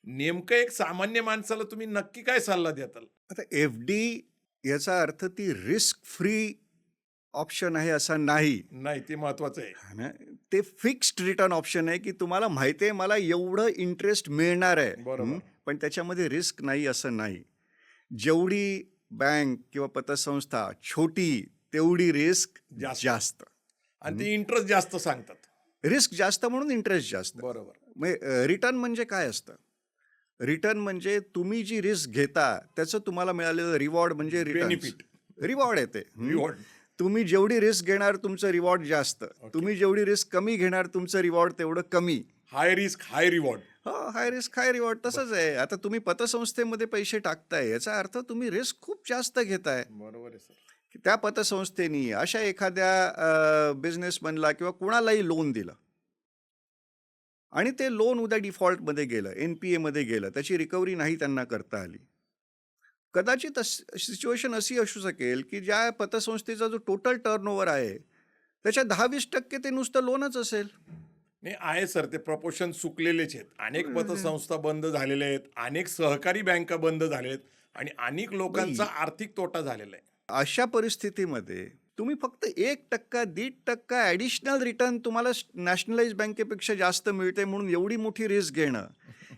नेमकं एक सामान्य माणसाला तुम्ही नक्की काय सल्ला द्याल? आता एफ-डी याचा अर्थ ती रिस्क फ्री ऑप्शन आहे असा नाही. नाही, ते महत्वाचं आहे. हां ना, ते फिक्स्ड रिटर्न ऑप्शन आहे, की तुम्हाला माहिती आहे मला एवढं इंटरेस्ट मिळणार आहे. बरोबर. पण त्याच्यामध्ये रिस्क नाही असं नाही. जेवढी बँक किंवा पतसंस्था छोटी तेवढी रिस्क जास्त. जास्त. आणि ते इंटरेस्ट जास्त सांगतात. रिस्क जास्त म्हणून इंटरेस्ट जास्त. बरोबर. म्हणजे रिटर्न म्हणजे काय असतं? रिटर्न म्हणजे तुम्ही जी रिस्क घेता त्याचं तुम्हाला मिळालेलं रिवॉर्ड म्हणजे रिटर्न. बेनिफिट. रिवॉर्ड येते. रिवॉर्ड. तुम्ही जेवढी रिस्क घेणार तुमचं रिवॉर्ड जास्त. तुम्ही जेवढी रिस्क कमी घेणार तुमचं रिवॉर्ड तेवढं कमी. हाय रिस्क हाय रिवॉर्ड. हो, हाय रिस्क हाय रिवॉर्ड तसंच आहे. आता तुम्ही पतसंस्थेमध्ये पैसे टाकताय याचा अर्थ तुम्ही रिस्क खूप जास्त घेताय. बरोबर आहे सर. की त्या पतसंस्थेनी अशा एखाद्या बिझनेसमॅनला किंवा कुणालाही लोन दिलं आणि ते लोन उद्या डिफॉल्टमध्ये गेलं, NPA मध्ये गेलं, त्याची रिकव्हरी नाही त्यांना करता आली. कदाचित सिच्युएशन अशी असू शकेल की ज्या पतसंस्थेचा जो टोटल टर्नओव्हर आहे त्याच्या 10-20% ते नुसतं लोनच असेल. नाही आहे सर, ते प्रपोर्शन चुकलेलेच आहेत. अनेक पतसंस्था बंद झालेल्या आहेत, अनेक सहकारी बँका बंद झालेल्या आहेत आणि अनेक लोकांचा आर्थिक तोटा झालेला आहे. अशा परिस्थितीमध्ये तुम्ही फक्त 1%, 1.5% ॲडिशनल रिटर्न तुम्हाला नॅशनलाइज बँकेपेक्षा जास्त मिळते म्हणून एवढी मोठी रिस्क घेणं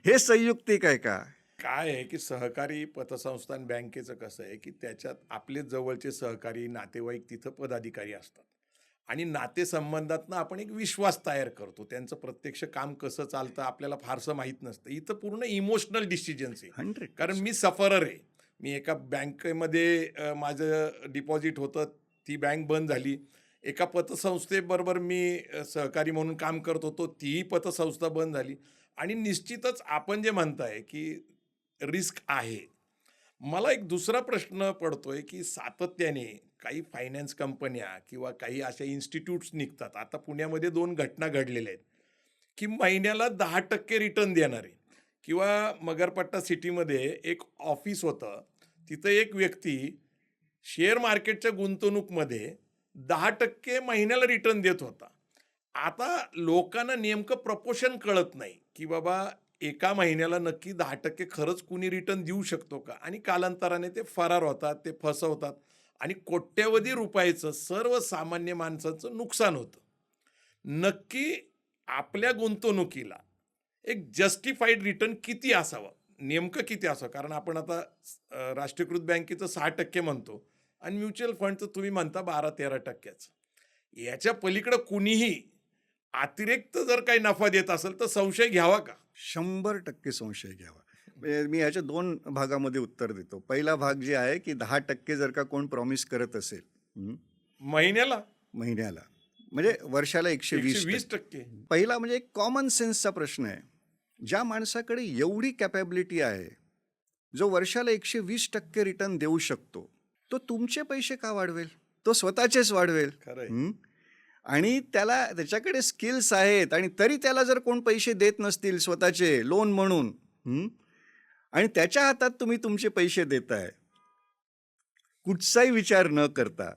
हे संयुक्तिक आहे का? काय आहे की सहकारी पतसंस्था आणि बँकेचं कसं आहे की त्याच्यात आपले जवळचे सहकारी नातेवाईक तिथं पदाधिकारी असतात आणि नातेसंबंधातनं आपण एक विश्वास तयार करतो. त्यांचं प्रत्यक्ष काम कसं चालतं आपल्याला फारसं माहीत नसतं. इथं पूर्ण इमोशनल डिसिजन्स आहे. 100. कारण मी सफरर आहे. मी एका बँकेमध्ये माझं डिपॉझिट होतं, ती बँक बंद झाली. एका पतसंस्थेबरोबर मी सहकारी म्हणून काम करत होतो, तीही पतसंस्था बंद झाली. आणि निश्चितच आपण जे म्हणताय की रिस्क आहे. मला एक दुसरा प्रश्न पडतोय की सातत्याने काही फायनान्स कंपन्या किंवा काही अशा इन्स्टिट्यूट्स निघतात. आता पुण्यामध्ये 2 घटना घडलेल्या आहेत की महिन्याला 10% रिटर्न देणारे किंवा मगरपट्टा सिटीमध्ये एक ऑफिस होतं. तिथं एक व्यक्ती शेअर मार्केटच्या गुंतवणूकमध्ये 10% महिन्याला रिटर्न देत होता. आता लोकांना नेमकं प्रपोर्शन कळत नाही की बाबा एका महिन्याला नक्की 10% खरंच कुणी रिटर्न देऊ शकतो का? आणि कालांतराने ते फरार होतात, ते फसवतात आणि कोट्यवधी रुपयाचं सर्वसामान्य माणसाचं नुकसान होतं. नक्की आपल्या गुंतवणुकीला एक जस्टिफाईड रिटर्न किती असावं? नेमकं किती असावं? कारण आपण आता राष्ट्रीयकृत बँकेचं 6% म्हणतो आणि म्युच्युअल फंडचं तुम्ही म्हणता 12-13%चं. याच्या पलीकडं कुणीही अतिरिक्त जर काही नफा देत असेल तर संशय घ्यावा का? 100% संशय घ्यावा. म्हणजे मी ह्याच्या 2 भागामध्ये उत्तर देतो. पहिला भाग जे आहे की 10% जर का कोण प्रॉमिस करत असेल महिन्याला महिन्याला म्हणजे वर्षाला 120%. 120%. पहिला म्हणजे एक कॉमन सेन्सचा प्रश्न आहे. ज्या माणसाकडे एवढी कॅपॅबिलिटी आहे, जो वर्षाला 120% रिटर्न देऊ शकतो, तो तुमचे पैसे का वाढवेल? तो स्वतःचेच वाढवेल. खरंय. आणि त्याच्याकडे स्किल्स आहेत आणि तरी त्याला जर कोण पैसे देत नसतील स्वतःचे लोन म्हणून आणि त्याच्या हातात तुम्ही तुमचे पैसे देताय कुठचाही विचार न करता,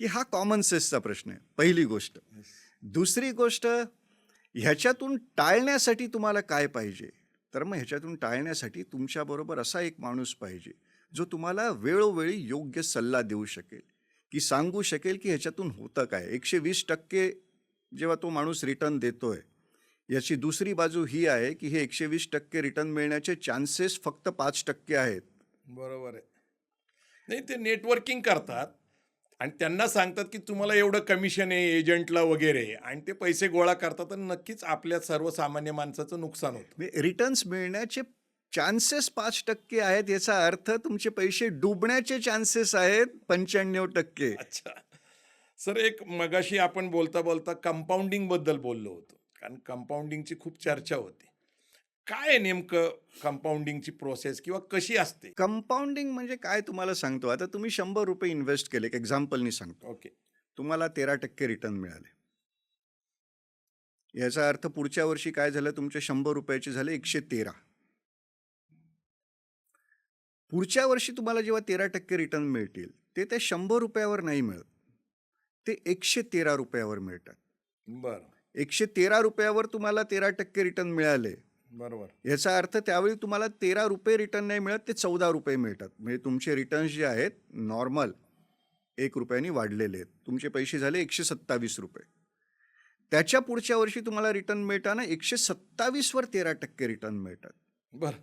की हा कॉमन सेन्सचा प्रश्न आहे. पहिली गोष्ट. दुसरी गोष्ट, ह्याच्यातून टाळण्यासाठी तुम्हाला काय पाहिजे? तर मग ह्याच्यातून टाळण्यासाठी तुमच्याबरोबर असा एक माणूस पाहिजे जो तुम्हाला वेळोवेळी योग्य सल्ला देऊ शकेल, की सांगू शकेल की ह्याच्यातून होतं काय. 120% जेव्हा तो माणूस रिटर्न देतोय, याची दुसरी बाजू ही आहे की हे 120% रिटर्न मिळण्याचे चान्सेस फक्त 5% आहेत. बरोबर आहे. नाही, ते नेटवर्किंग करतात आणि त्यांना सांगतात की तुम्हाला एवढं कमिशन आहे एजंटला वगैरे आणि ते पैसे गोळा करतात आणि नक्कीच आपल्या सर्वसामान्य माणसाचं नुकसान होतं. रिटर्न्स मिळण्याचे चान्सेस 5% आहेत, याचा अर्थ तुमचे पैसे डुबण्याचे चान्सेस आहेत 95%. अच्छा. सर, एक मगाशी आपण बोलता बोलता कंपाऊंडिंग बद्दल बोललो होतो, कारण कंपाऊंडिंगची खूप चर्चा होते. काय आहे नेमकं कंपाऊंडिंगची प्रोसेस किंवा कशी असते? कंपाऊंडिंग म्हणजे काय तुम्हाला सांगतो. आता तुम्ही ₹100 इन्व्हेस्ट केले, एक एक्झाम्पलनी सांगतो. ओके. तुम्हाला 13% रिटर्न मिळाले. याचा अर्थ पुढच्या वर्षी काय झालं, तुमचे 100 रुपयाचे झाले 113. पुढच्या वर्षी तुम्हाला जेव्हा 13% रिटर्न मिळतील, ते त्या 100 रुपयावर नाही मिळत. ते 113 रुपयावर मिळतात. बरं. 113 रुपयावर तुम्हाला 13% रिटर्न मिळाले. बरोबर. याचा अर्थ त्यावेळी तुम्हाला 13 रुपये रिटर्न नाही मिळत, ते 14 रुपये मिळतात. म्हणजे तुमचे रिटर्न्स जे आहेत नॉर्मल 1 रुपयानी वाढलेले आहेत. तुमचे पैसे झाले 127 रुपये. त्याच्या पुढच्या वर्षी तुम्हाला रिटर्न मिळताना 127 वर 13% रिटर्न मिळतात. बरं.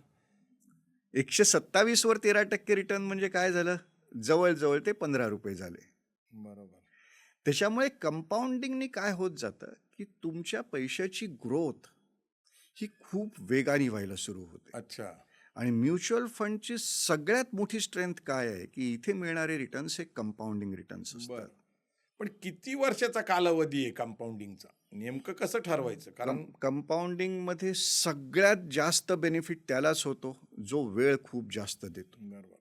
127 वर 13% रिटर्न म्हणजे काय झालं, जवळजवळ ते 15 रुपये झाले. बरोबर. त्याच्यामुळे कंपाऊंडिंगनी काय होत जातं की तुमच्या पैशाची ग्रोथ ही खूप वेगाने व्हायला सुरू होते. अच्छा. आणि म्युच्युअल फंडची सगळ्यात मोठी स्ट्रेंथ काय आहे की इथे मिळणारे रिटर्न्स हे कंपाऊंडिंग रिटर्न्स असतात. बरं. पण किती वर्षाचा कालावधी आहे कंपाऊंडिंगचा? नेमकं कसं ठरवायचं? कारण कंपाऊंडिंगमध्ये सगळ्यात जास्त बेनिफिट त्यालाच होतो जो वेळ खूप जास्त देतो. बरोबर.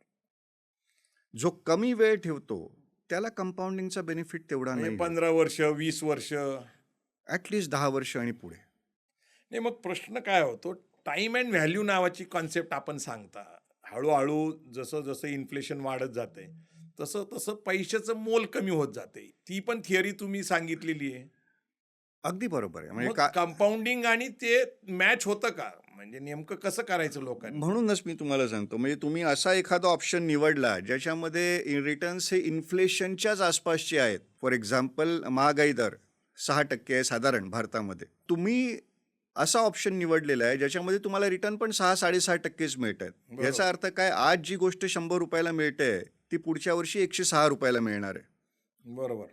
जो कमी वेळ ठेवतो त्याला कंपाऊंडिंगचा बेनिफिट तेवढा म्हणजे नाही. 15 वर्ष, 20 वर्ष. ॲटलिस्ट 10 वर्ष आणि पुढे. नाही, मग प्रश्न काय होतो, टाइम अँड व्हॅल्यू नावाची कॉन्सेप्ट आपण सांगता. हळूहळू जसं जसं इन्फ्लेशन वाढत जाते तसं तसं पैशाचं मोल कमी होत जाते. ती पण थिअरी तुम्ही सांगितलेली आहे. अगदी बरोबर आहे. म्हणजे मग कंपाऊंडिंग आणि ते मॅच होतं का? म्हणजे नेमकं कसं करायचं लोकांनी? म्हणूनच मी तुम्हाला सांगतो, म्हणजे तुम्ही असा एखादा ऑप्शन निवडला ज्याच्यामध्ये रिटर्न्स हे इन्फ्लेशनच्याच आसपासचे आहेत. फॉर एक्झाम्पल महागाई दर 6% आहे साधारण भारतामध्ये. तुम्ही असा ऑप्शन निवडलेला आहे ज्याच्यामध्ये तुम्हाला रिटर्न पण 6-6.5%च मिळत आहेत. बरोबर. याचा अर्थ काय, आज जी गोष्ट 100 रुपयाला मिळते ती पुढच्या वर्षी 106 रुपयाला मिळणार आहे. बरोबर.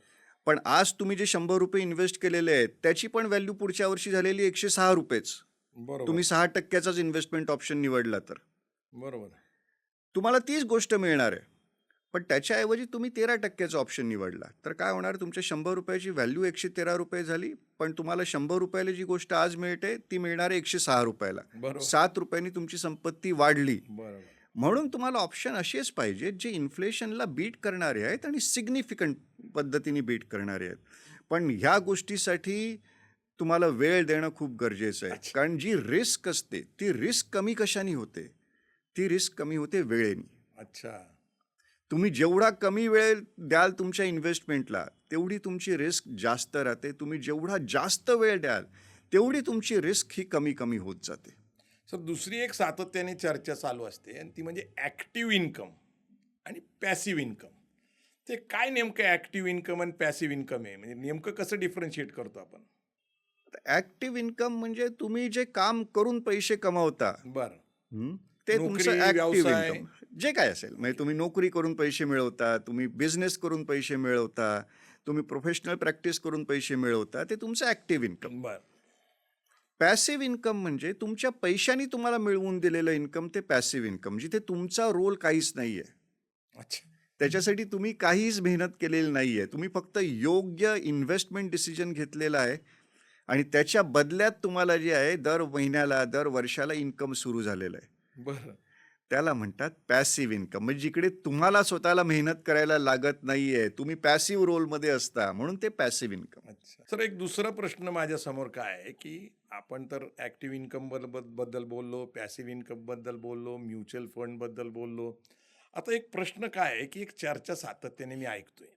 पण आज तुम्ही जे 100 रुपये इन्व्हेस्ट केलेले आहेत त्याची पण व्हॅल्यू पुढच्या वर्षी झालेली 106 रुपयेच. बरोबर. तुम्ही 6%चाच इन्व्हेस्टमेंट ऑप्शन निवडला तर बरोबर. तुम्हाला तीच गोष्ट मिळणार आहे. पण त्याच्याऐवजी तुम्ही 13%चा ऑप्शन निवडला तर काय होणार, तुमच्या 100 रुपयाची व्हॅल्यू 113 रुपये झाली, पण तुम्हाला 100 रुपयाला जी गोष्ट आज मिळते ती मिळणार आहे 106 रुपयाला. बरोबर. 7 रुपयांनी तुमची संपत्ती वाढली. बरोबर. म्हणून तुम्हाला ऑप्शन असेच पाहिजेत जे इन्फ्लेशनला बीट करणारे आहेत आणि सिग्निफिकंट पद्धतीने बीट करणारे आहेत. पण ह्या गोष्टीसाठी तुम्हाला वेळ देणं खूप गरजेचं आहे. अच्छा. कारण जी रिस्क असते ती रिस्क कमी कशाने होते, ती रिस्क कमी होते वेळेने. अच्छा. तुम्ही जेवढा कमी वेळ द्याल तुमच्या इन्व्हेस्टमेंटला तेवढी तुमची रिस्क जास्त राहते. तुम्ही जेवढा जास्त वेळ द्याल तेवढी तुमची रिस्क ही कमी कमी होत जाते. सर, दुसरी एक सातत्याने चर्चा चालू असते आणि ती म्हणजे ॲक्टिव्ह इन्कम आणि पॅसिव्ह इन्कम. ते काय नेमकं ॲक्टिव्ह इन्कम आणि पॅसिव्ह इन्कम आहे? म्हणजे नेमकं कसं डिफरन्शिएट करतो आपण? ॲक्टिव्ह इन्कम म्हणजे तुम्ही जे काम करून पैसे कमवता, बरं. ते नोकरी, तुमचं ॲक्टिव्ह व्यवसाय. इन्कम जे काय असेल. म्हणजे तुम्ही नोकरी करून पैसे मिळवता, तुम्ही बिझनेस करून पैसे मिळवता, तुम्ही प्रोफेशनल प्रॅक्टिस करून पैसे मिळवता, ते तुमचं ॲक्टिव्ह इन्कम. बरं. पॅसिव्ह इन्कम म्हणजे तुमच्या पैशानी तुम्हाला मिळवून दिलेलं इन्कम, ते पॅसिव्ह इन्कम, जिथे तुमचा रोल काहीच नाही आहे. अच्छा. त्याच्यासाठी तुम्ही काहीच मेहनत केलेली नाही आहे. तुम्ही फक्त योग्य इन्व्हेस्टमेंट डिसिजन घेतलेला आहे आणि त्याच्या बदल्यात तुम्हाला जे आहे दर महिन्याला दर वर्षाला इन्कम सुरू झालेलं आहे. बरं. त्याला म्हणतात पॅसिव्ह इन्कम. म्हणजे जिकडे तुम्हाला स्वतःला मेहनत करायला लागत नाहीये, तुम्ही पॅसिव्ह रोलमध्ये असता, म्हणून ते पॅसिव्ह इन्कम. अच्छा. सर, एक दुसरा प्रश्न माझ्यासमोर काय आहे की आपण तर ॲक्टिव्ह इन्कम बद्दल बोललो, पॅसिव्ह इन्कम बद्दल बोललो, म्युच्युअल फंड बद्दल बोललो. आता एक प्रश्न काय आहे की एक चर्चा सातत्याने मी ऐकतोय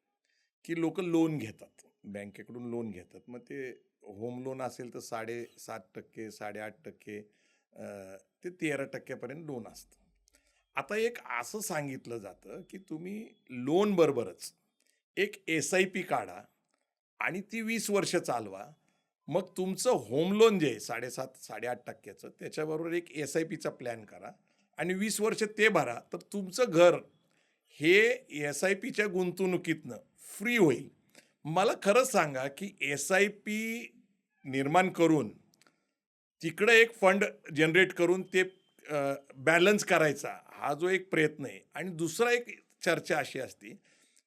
की लोक लोन घेतात, बँकेकडून लोन घेतात. मग ते होम लोन असेल तर 7.5%, 8.5%, ते 13% लोन असतं. आता एक असं सांगितलं जातं की तुम्ही लोन बरोबरच एक SIP काढा आणि ती 20 वर्ष चालवा. मग तुमचं होम लोन जे आहे 7.5-8%चं, त्याच्याबरोबर एक SIPचा प्लॅन करा आणि 20 वर्ष ते भरा, तर तुमचं घर हे SIPच्या गुंतवणुकीतनं फ्री होईल. मला खरंच सांगा की SIP निर्माण करून तिकडं एक फंड जनरेट करून ते बॅलन्स करायचा, हा जो एक प्रयत्न आहे. आणि दुसरा एक चर्चा अशी असते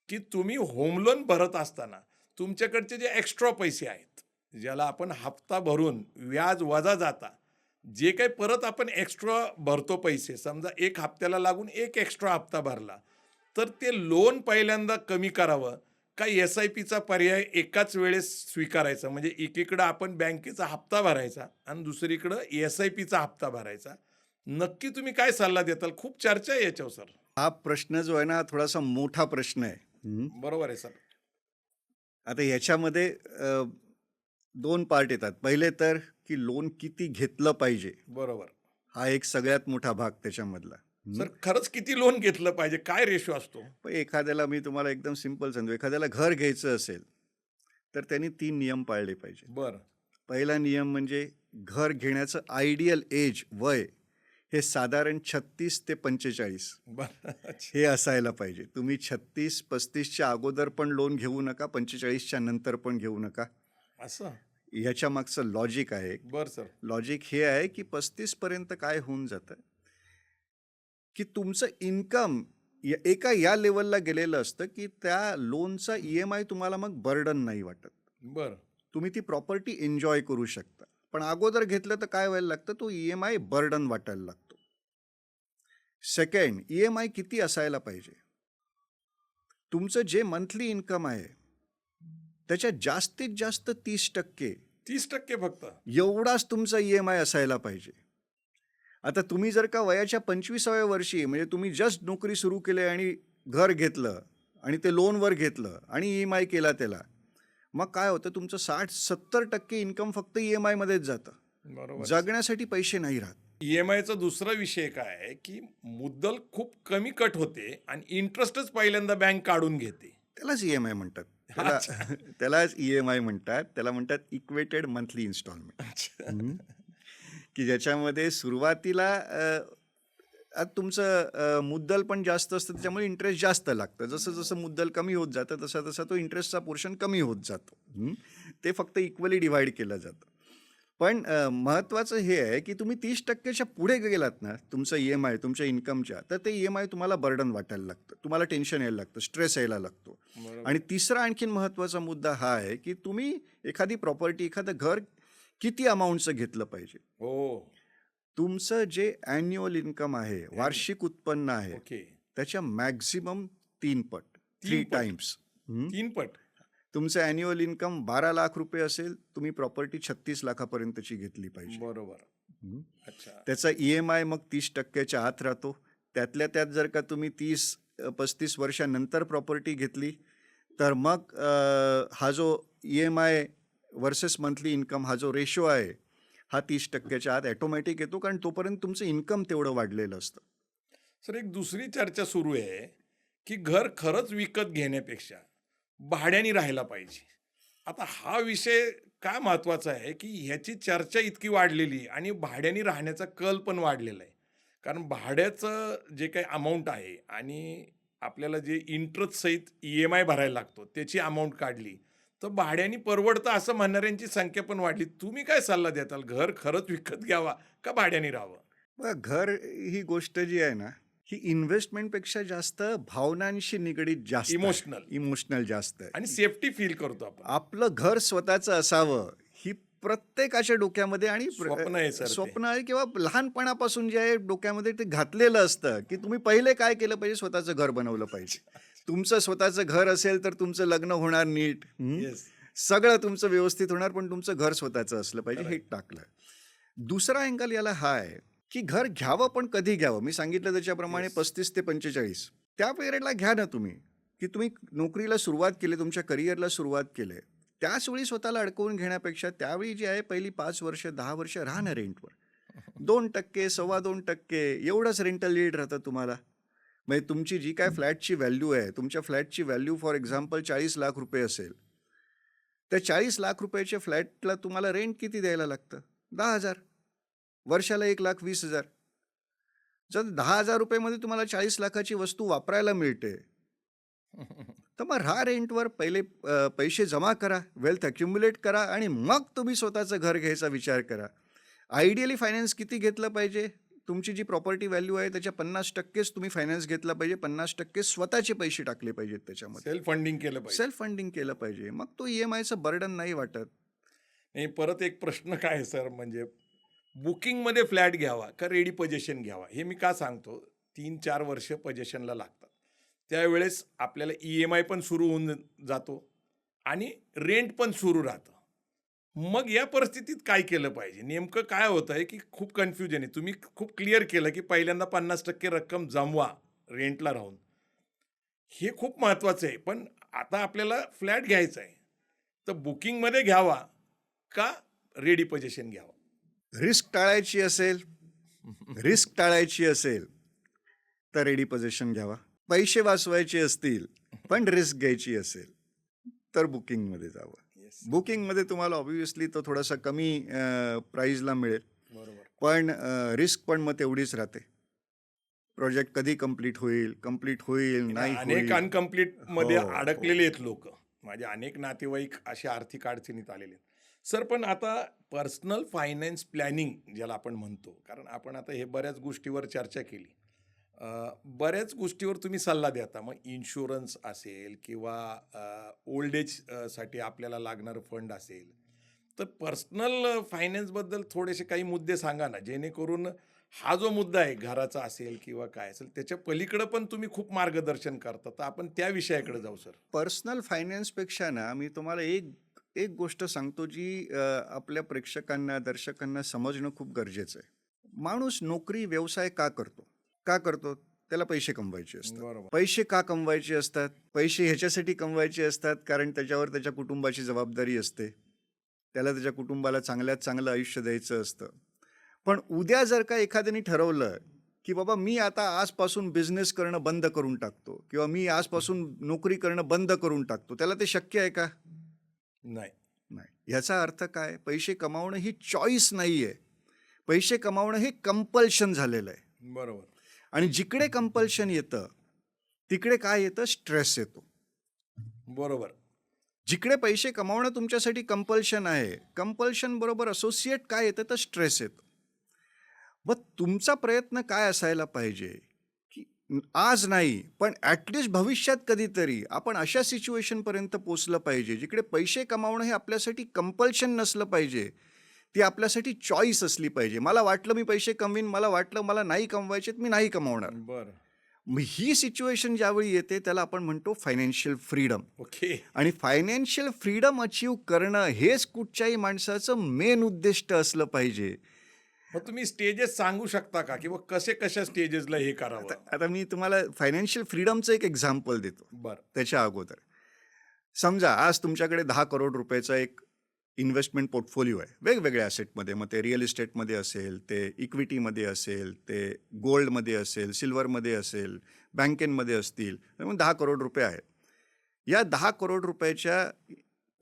की तुम्ही होम लोन भरत असताना तुमच्याकडचे जे एक्स्ट्रा पैसे आहेत, ज्याला आपण हप्ता भरून व्याज वजा जाता, जे काही परत आपण एक्स्ट्रा भरतो पैसे, समजा एक हप्त्याला लागून एक एक्स्ट्रा हप्ता भरला, तर ते लोन पहिल्यांदा कमी करावं का SIPचा पर्याय एकाच वेळेस स्वीकारायचा? म्हणजे एकीकडं आपण बँकेचा हप्ता भरायचा आणि दुसरीकडं SIPचा हप्ता भरायचा. नक्की तुम्ही काय सल्ला देताल? खूप चर्चा आहे याच्यावर सर. हा प्रश्न जो आहे ना थोडासा मोठा प्रश्न आहे. बरोबर आहे सर. आता ह्याच्यामध्ये 2 पार्ट येतात. पहिले तर की लोन किती घेतलं पाहिजे, बरोबर. हा एक सगळ्यात मोठा भाग त्याच्यामधला. सर खरंच किती लोन घेतलं पाहिजे? काय रेशो असतो? पण एखाद्याला मी तुम्हाला एकदम सिंपल सांगतो, एखाद्याला घर घ्यायचं असेल, तर त्यांनी 3 नियम पाळले पाहिजे. बरं. पहिला नियम म्हणजे घर घेण्याचं आयडियल एज, वय हे साधारण 36 ते 45 बरं. अच्छा. हे असायला पाहिजे. तुम्ही 36-35च्या अगोदर पण लोन घेऊ नका, 45च्या नंतर पण घेऊ नका. असं? ह्याच्या मागचं लॉजिक आहे. बरं सर. लॉजिक हे आहे की 35 पर्यंत काय होऊन जातं की तुमचं इन्कम एका या लेवलला गेलेलं असतं की त्या लोनचा EMI तुम्हाला मग बर्डन नाही वाटत. बरं. तुम्ही ती प्रॉपर्टी एन्जॉय करू शकता. पण अगोदर घेतलं तर काय व्हायला लागतं, तो EMI बर्डन वाटायला लागतो. सेकंड, EMI किती असायला पाहिजे? तुमचं जे मंथली इन्कम आहे त्याच्या जास्तीत जास्त 30% 30% फक्त? एवढाच तुमचा EMI असायला पाहिजे. आता तुम्ही जर का वयाच्या 25व्या वर्षी म्हणजे तुम्ही जस्ट नोकरी सुरू केली आणि घर घेतलं आणि ते लोनवर घेतलं आणि EMI केला त्याला, मग काय होतं, तुमचं 60-70% इन्कम फक्त EMI मध्येच जातं. बरोबर. जगण्यासाठी पैसे नाही राहत. EMIचा दुसरा विषय काय आहे, की मुद्दल खूप कमी कट होते आणि इंटरेस्टच पहिल्यांदा बँक काढून घेते. त्यालाच EMI म्हणतात. त्यालाच EMI म्हणतात. त्याला म्हणतात इक्वेटेड मंथली इन्स्टॉलमेंट. की ज्याच्यामध्ये सुरुवातीला तुमचं मुद्दल पण जास्त असतं, त्याच्यामुळे इंटरेस्ट जास्त लागतं. जसं जसं मुद्दल कमी होत जातं तसा तसा तो इंटरेस्टचा पोर्शन कमी होत जातो. ते फक्त इक्वली डिवाइड केलं जातं. पण महत्त्वाचं हे आहे की तुम्ही 30%च्या पुढे गेलात ना तुमचं EMI तुमच्या इन्कमच्या, तर ते EMI तुम्हाला बर्डन वाटायला लागतं, तुम्हाला टेन्शन यायला लागतं, स्ट्रेस यायला लागतो. बरोबर. आणि तिसरा आणखीन महत्त्वाचा मुद्दा हा आहे की तुम्ही एखादी प्रॉपर्टी, एखादं घर किती अमाऊंटचं घेतलं पाहिजे. हो. तुमचं तुमचं जे ॲन्युअल इन्कम आहे, वार्षिक उत्पन्न आहे, ओके. त्याच्या मॅक्झिमम 3 पट, 3 3 पट? टाइम्स. 3 पट? तुमचं ॲन्युअल इन्कम 12 लाख रुपये असेल, तुम्ही प्रॉपर्टी 36 लाखापर्यंतची घेतली पाहिजे. बरोबर. हं. अच्छा. त्याचा EMI मग 30%च्या आत राहतो. त्यातल्या त्यात जर का तुम्ही 30-35 वर्षानंतर प्रॉपर्टी घेतली, तर मग हा जो EMI वर्सेस मंथली इन्कम हा जो रेशो आहे, हा 30%च्या आत ॲटोमॅटिक येतो, कारण तोपर्यंत तुमचं इन्कम तेवढं वाढलेलं असतं. सर एक दुसरी चर्चा सुरू आहे, की घर खरंच विकत घेण्यापेक्षा भाड्याने राहायला पाहिजे. आता हा विषय का महत्त्वाचा आहे, की ह्याची चर्चा इतकी वाढलेली आणि भाड्याने राहण्याचा कल पण वाढलेला आहे. कारण भाड्याचं जे काही अमाऊंट आहे आणि आपल्याला जे इंटरेस्ट सहित EMI भरायला लागतो, त्याची अमाऊंट काढली, तर भाड्याने परवडतं असं म्हणणाऱ्यांची संख्या पण वाढली. तुम्ही काय सल्ला देताल? घर खरंच विकत घ्यावा का भाड्याने राहावं? बघा, घर ही गोष्ट जी आहे ना, ही इन्व्हेस्टमेंटपेक्षा जास्त भावनांशी निगडीत जास्त इमोशनल इमोशनल जास्त आहे. आणि सेफ्टी फील करतो आपण. आपलं घर स्वतःचं असावं ही प्रत्येकाच्या डोक्यामध्ये आणि स्वप्न आहे सर ते. स्वप्न आहे किंवा लहानपणापासून जे आहे डोक्यामध्ये ते घातलेलं असतं की तुम्ही पहिले काय केलं पाहिजे, स्वतःचं घर बनवलं पाहिजे. तुमचं स्वतःचं घर असेल तर तुमचं लग्न होणार नीट, येस. सगळं तुमचं व्यवस्थित होणार, पण तुमचं घर स्वतःचं असलं पाहिजे, हे Correct. टाकलं. दुसरा अँगल याला हा आहे की घर घ्यावं पण कधी घ्यावं. मी सांगितलं त्याच्याप्रमाणे Yes. 35 ते 45 त्या पिरियडला घ्या ना तुम्ही, की तुम्ही नोकरीला सुरुवात केली, तुमच्या करिअरला सुरुवात केली, त्याच वेळी स्वतःला अडकवून घेण्यापेक्षा त्यावेळी जी आहे पहिली 5 वर्ष 10 वर्ष राहा ना रेंटवर. 2%, 2.25% एवढंच रेंटल यील्ड राहतं तुम्हाला. म्हणजे तुमची जी काय फ्लॅटची व्हॅल्यू आहे, तुमच्या फ्लॅटची व्हॅल्यू फॉर एक्झाम्पल 40 लाख रुपये असेल, त्या 40 लाख रुपयाच्या फ्लॅटला तुम्हाला रेंट किती द्यायला लागतं? 10,000. वर्षाला 1,20,000. जर 10,000 रुपयामध्ये तुम्हाला 40 लाखाची वस्तू वापरायला मिळते, तर मग राहा रेंटवर. पहिले पैसे जमा करा, वेल्थ अक्युम्युलेट करा आणि मग तुम्ही स्वतःचं घर घ्यायचा विचार करा. आयडियली फायनान्स किती घेतलं पाहिजे? तुमची जी प्रॉपर्टी व्हॅल्यू आहे त्याच्या 50%च तुम्ही फायनान्स घेतला पाहिजे, 50% स्वतःचे पैसे टाकले पाहिजेत त्याच्यामध्ये, सेल्फ फंडिंग केलं पाहिजे. सेल्फ फंडिंग केलं पाहिजे. मग तो EMIचं बर्डन नाही वाटत. नाही, परत एक प्रश्न काय आहे सर, म्हणजे बुकिंगमध्ये फ्लॅट घ्यावा का रेडी पोझिशन घ्यावा? हे मी का सांगतो, 3-4 वर्ष पोझिशनला लागतात. त्यावेळेस आपल्याला EMI पण सुरू होऊन जातो आणि रेंट पण सुरू राहतं. मग या परिस्थितीत काय केलं पाहिजे? नेमकं काय होतं आहे, की खूप कन्फ्युजन आहे. तुम्ही खूप क्लिअर केलं, की पहिल्यांदा 50% रक्कम जमवा रेंटला राहून. हे खूप महत्त्वाचं आहे. पण आता आपल्याला फ्लॅट घ्यायचा आहे. तर बुकिंगमध्ये घ्यावा का रेडी पोझिशन घ्यावा? रिस्क टाळायची असेल रिस्क टाळायची असेल तर रेडी पोझिशन घ्यावा. पैसे वाचवायचे असतील पण रिस्क घ्यायची असेल तर बुकिंगमध्ये जावं. येस. बुकिंगमध्ये तुम्हाला ऑब्व्हियसली तो थोडासा कमी प्राईजला मिळेल, बरोबर. पण रिस्क पण मग तेवढीच राहते. प्रोजेक्ट कधी कंप्लीट होईल नाही अनेक होईल. अनकम्प्लीट मध्ये हो, अडकलेले आहेत लोक. माझे अनेक नातेवाईक असे आर्थिक अडचणीत आलेले आहेत. सर, पण आता पर्सनल फायनान्स प्लॅनिंग ज्याला आपण म्हणतो, कारण आपण आता हे बऱ्याच गोष्टीवर चर्चा केली. बऱ्याच गोष्टीवर तुम्ही सल्ला देता. मग इन्शुरन्स असेल किंवा ओल्ड एज साठी आपल्याला लागणारं फंड असेल. तर पर्सनल फायनान्सबद्दल थोडेसे काही मुद्दे सांगा ना, जेणेकरून हा जो मुद्दा आहे घराचा असेल किंवा काय असेल त्याच्या पलीकडं पण तुम्ही खूप मार्गदर्शन करता. तर आपण त्या विषयाकडे जाऊ सर. पर्सनल फायनान्सपेक्षा ना मी तुम्हाला एक एक गोष्ट सांगतो जी आपल्या प्रेक्षकांना दर्शकांना समजणं खूप गरजेचं आहे. माणूस नोकरी व्यवसाय का करतो? का करतो? त्याला पैसे कमवायचे असतात. बरोबर. पैसे का कमवायचे असतात? पैसे ह्याच्यासाठी कमवायचे असतात कारण त्याच्यावर त्याच्या कुटुंबाची जबाबदारी असते. त्याला त्याच्या कुटुंबाला चांगल्यात चांगलं आयुष्य द्यायचं असतं. पण उद्या जर का एखाद्याने ठरवलं की बाबा मी आता आजपासून बिझनेस करणं बंद करून टाकतो किंवा मी आजपासून नोकरी करणं बंद करून टाकतो, त्याला ते शक्य आहे का? नाही. नाही. याचा अर्थ काय? पैसे कमावणं ही चॉईस नाही आहे. पैसे कमावणं हे कंपल्शन झालेलं आहे. बरोबर. आणि जिकडे कंपल्शन येतं तिकडे काय येतं? स्ट्रेस येतो. बरोबर. जिकडे पैसे कमावणं तुमच्यासाठी कंपल्शन आहे, कंपल्शन बरोबर असोसिएट काय येतं? तर स्ट्रेस येतो. मग तुमचा प्रयत्न काय असायला पाहिजे की आज नाही पण ॲटलिस्ट भविष्यात कधीतरी आपण अशा सिच्युएशनपर्यंत पोचलं पाहिजे जिकडे पैसे कमावणं हे आपल्यासाठी कंपल्शन नसलं पाहिजे. ती आपल्यासाठी चॉईस असली पाहिजे. मला वाटलं मी पैसे कमवीन, मला वाटलं मला नाही कमवायचेत, मी नाही कमावणार. बरं. मग ही सिच्युएशन ज्यावेळी येते त्याला आपण म्हणतो फायनान्शियल फ्रीडम. ओके. आणि फायनान्शियल फ्रीडम अचीव करणं हेच कुठच्याही माणसाचं मेन उद्दिष्ट असलं पाहिजे. मग तुम्ही स्टेजेस सांगू शकता का, किंवा कशा स्टेजेसला हे आता करावं? आता मी तुम्हाला फायनान्शियल फ्रीडमचं एक एक्झाम्पल देतो. बरं. त्याच्या अगोदर समजा आज तुमच्याकडे 10 करोड रुपयाचा एक इन्व्हेस्टमेंट पोर्टफोलिओ आहे वेगवेगळ्या ॲसेटमध्ये. मग ते रिअल इस्टेटमध्ये असेल, ते इक्विटीमध्ये असेल, ते गोल्डमध्ये असेल, सिल्वरमध्ये असेल, बँकेमध्ये असतील. मग 10 करोड रुपये आहेत. या 10 करोड रुपयाच्या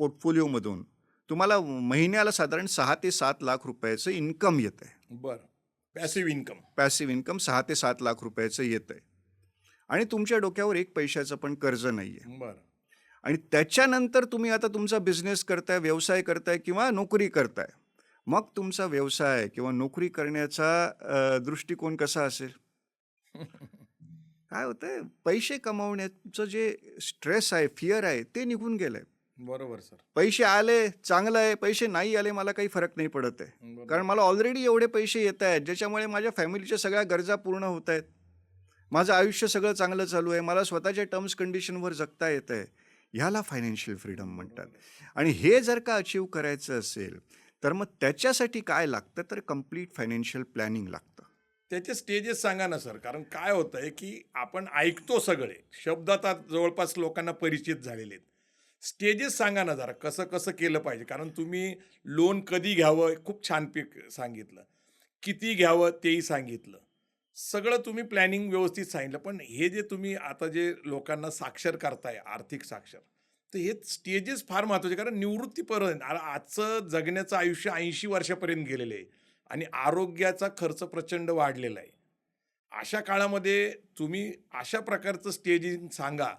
पोर्टफोलिओमधून तुम्हाला महिन्याला साधारण 6 ते 7 लाख रुपयाचं इन्कम येतं आहे. बरं. Passive income. पॅसिव्ह इन्कम 6 ते 7 लाख रुपयाचं येतं आहे. आणि तुमच्या डोक्यावर एक पैशाचं पण कर्ज नाही आहे. बरं. आणि त्याच्यानंतर तुम्ही आता तुमचा बिझनेस करताय, व्यवसाय करताय किंवा नोकरी करताय. मग तुमचा व्यवसाय किंवा नोकरी करण्याचा दृष्टिकोन कसा असेल? काय होतंय? पैसे कमावण्याचं जे स्ट्रेस आहे, फिअर आहे, ते निघून गेलंय. बरोबर सर. पैसे आले चांगलं आहे, पैसे नाही आले मला काही फरक नाही पडत आहे. बरोबर. कारण मला ऑलरेडी एवढे पैसे येत आहेत, ज्याच्यामुळे माझ्या फॅमिलीच्या सगळ्या गरजा पूर्ण होत आहेत. माझं आयुष्य सगळं चांगलं चालू आहे. मला स्वतःच्या टर्म्स कंडिशनवर जगता येतं आहे. ह्याला फायनान्शियल फ्रीडम म्हणतात. आणि हे जर का अचीव करायचं असेल, तर मग त्याच्यासाठी काय लागतं? तर कंप्लीट फायनान्शियल प्लॅनिंग लागतं. त्याचे स्टेजेस सांगा ना सर. कारण काय होतंय, की आपण ऐकतो सगळे शब्द, आता जवळपास लोकांना परिचित झालेले आहेत. स्टेजेस सांगा ना जरा, कसं केलं पाहिजे? कारण तुम्ही लोन कधी घ्यावं खूप छान सांगितलं, किती घ्यावं तेही सांगितलं, सगळं तुम्ही प्लॅनिंग व्यवस्थित सांगितलं. पण हे जे तुम्ही आता जे लोकांना साक्षर करताय, आर्थिक साक्षर, तर हे स्टेजेस फार महत्त्वाचे. कारण निवृत्तीपर्यंत आजचं जगण्याचं आयुष्य 80 वर्षापर्यंत गेलेलं आहे आणि आरोग्याचा खर्च प्रचंड वाढलेला आहे. अशा काळामध्ये तुम्ही अशा प्रकारचं स्टेजिंग सांगा,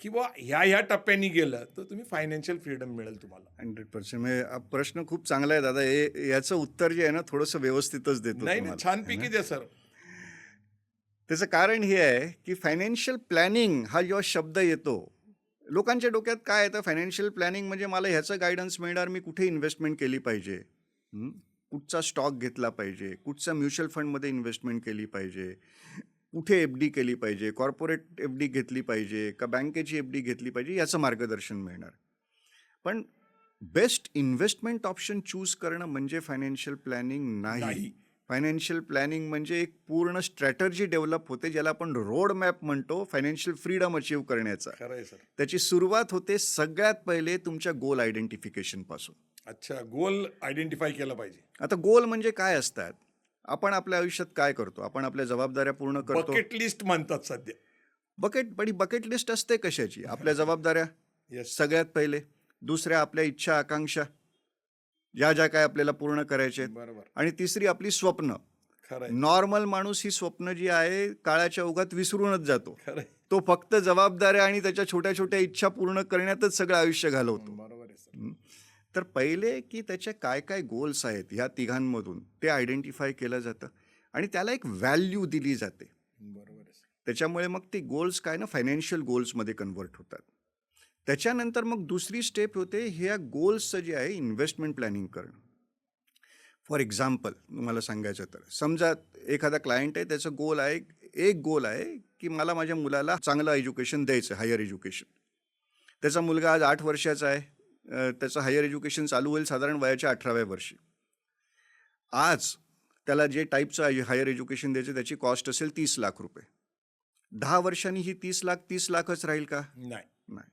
किंवा ह्या टप्प्यांनी गेलं तर तुम्ही फायनान्शियल फ्रीडम मिळेल तुम्हाला. 100% म्हणजे प्रश्न खूप चांगला आहे दादा. याचं उत्तर जे आहे ना थोडंसं व्यवस्थितच देतो नाही, तुम्हाला. छानपैकी द्या सर. त्याचं कारण हे आहे की फायनान्शियल प्लॅनिंग हा जेव्हा शब्द येतो, लोकांच्या डोक्यात काय येतं? फायनान्शियल प्लॅनिंग म्हणजे मला ह्याचं गायडन्स मिळणार, मी कुठे इन्व्हेस्टमेंट केली पाहिजे, कुठचा स्टॉक घेतला पाहिजे, कुठचा म्युच्युअल फंडमध्ये इन्व्हेस्टमेंट केली पाहिजे, कुठे एफ डी केली पाहिजे, कॉर्पोरेट एफ डी घेतली पाहिजे का बँकेची एफ डी घेतली पाहिजे, याचं मार्गदर्शन मिळणार. पण बेस्ट इन्व्हेस्टमेंट ऑप्शन चूज करणं म्हणजे फायनान्शियल प्लॅनिंग नाही. नाही. फायनान्शियल प्लॅनिंग म्हणजे एक पूर्ण स्ट्रॅटर्जी डेव्हलप होते, ज्याला आपण रोड मॅप म्हणतो फायनान्शियल फ्रीडम अचीव करण्याचा. खरं आहे सर. त्याची सुरुवात होते सगळ्यात पहिले तुमच्या गोल आयडेंटिफिकेशन पासून. अच्छा, गोल आयडेंटिफाय केलं पाहिजे. आता गोल म्हणजे काय असतात? आपण आपल्या आयुष्यात काय करतो? आपण आपल्या जबाबदाऱ्या पूर्ण करतो. बकेट लिस्ट म्हणतात सध्या. बकेट लिस्ट असते कशाची? आपल्या जबाबदाऱ्या येस. सगळ्यात पहिले, दुसऱ्या आपल्या इच्छा आकांक्षा ज्या ज्या काय आपल्याला पूर्ण करायच्या आहेत, बरोबर. आणि तिसरी आपली स्वप्न. खरं आहे. नॉर्मल माणूस ही स्वप्न जी आहे काळाच्या ओघात विसरूनच जातो. खरं आहे. तो फक्त जबाबदाऱ्या आणि त्याच्या छोट्या छोट्या इच्छा पूर्ण करण्यातच सगळं आयुष्य घालवतो. बरोबर आहे सर. तर पहिले की त्याचे काय काय गोल्स आहेत ह्या तिघांमधून ते आयडेंटिफाय केलं जातं आणि त्याला एक व्हॅल्यू दिली जाते. बरोबर आहे सर. त्याच्यामुळे मग ते गोल्स काय ना फायनान्शियल गोल्समध्ये कन्वर्ट होतात. त्याच्यानंतर मग दुसरी स्टेप होते ह्या गोल्सचं जे आहे इन्व्हेस्टमेंट प्लॅनिंग करणं. फॉर एक्झाम्पल तुम्हाला सांगायचं तर समजा एखादा क्लायंट आहे, त्याचं गोल आहे, एक गोल आहे की मला माझ्या मुलाला चांगलं एज्युकेशन द्यायचं, हायर एज्युकेशन. त्याचा मुलगा आज 8 वर्षाचा आहे. त्याचं हायर एज्युकेशन चालू होईल साधारण वयाच्या 18व्या वर्षी. आज त्याला जे टाईपचं हायर एज्युकेशन द्यायचं त्याची कॉस्ट असेल 30 लाख रुपये. 10 वर्षांनी ही 30 लाखच राहील का? नाही. नाही.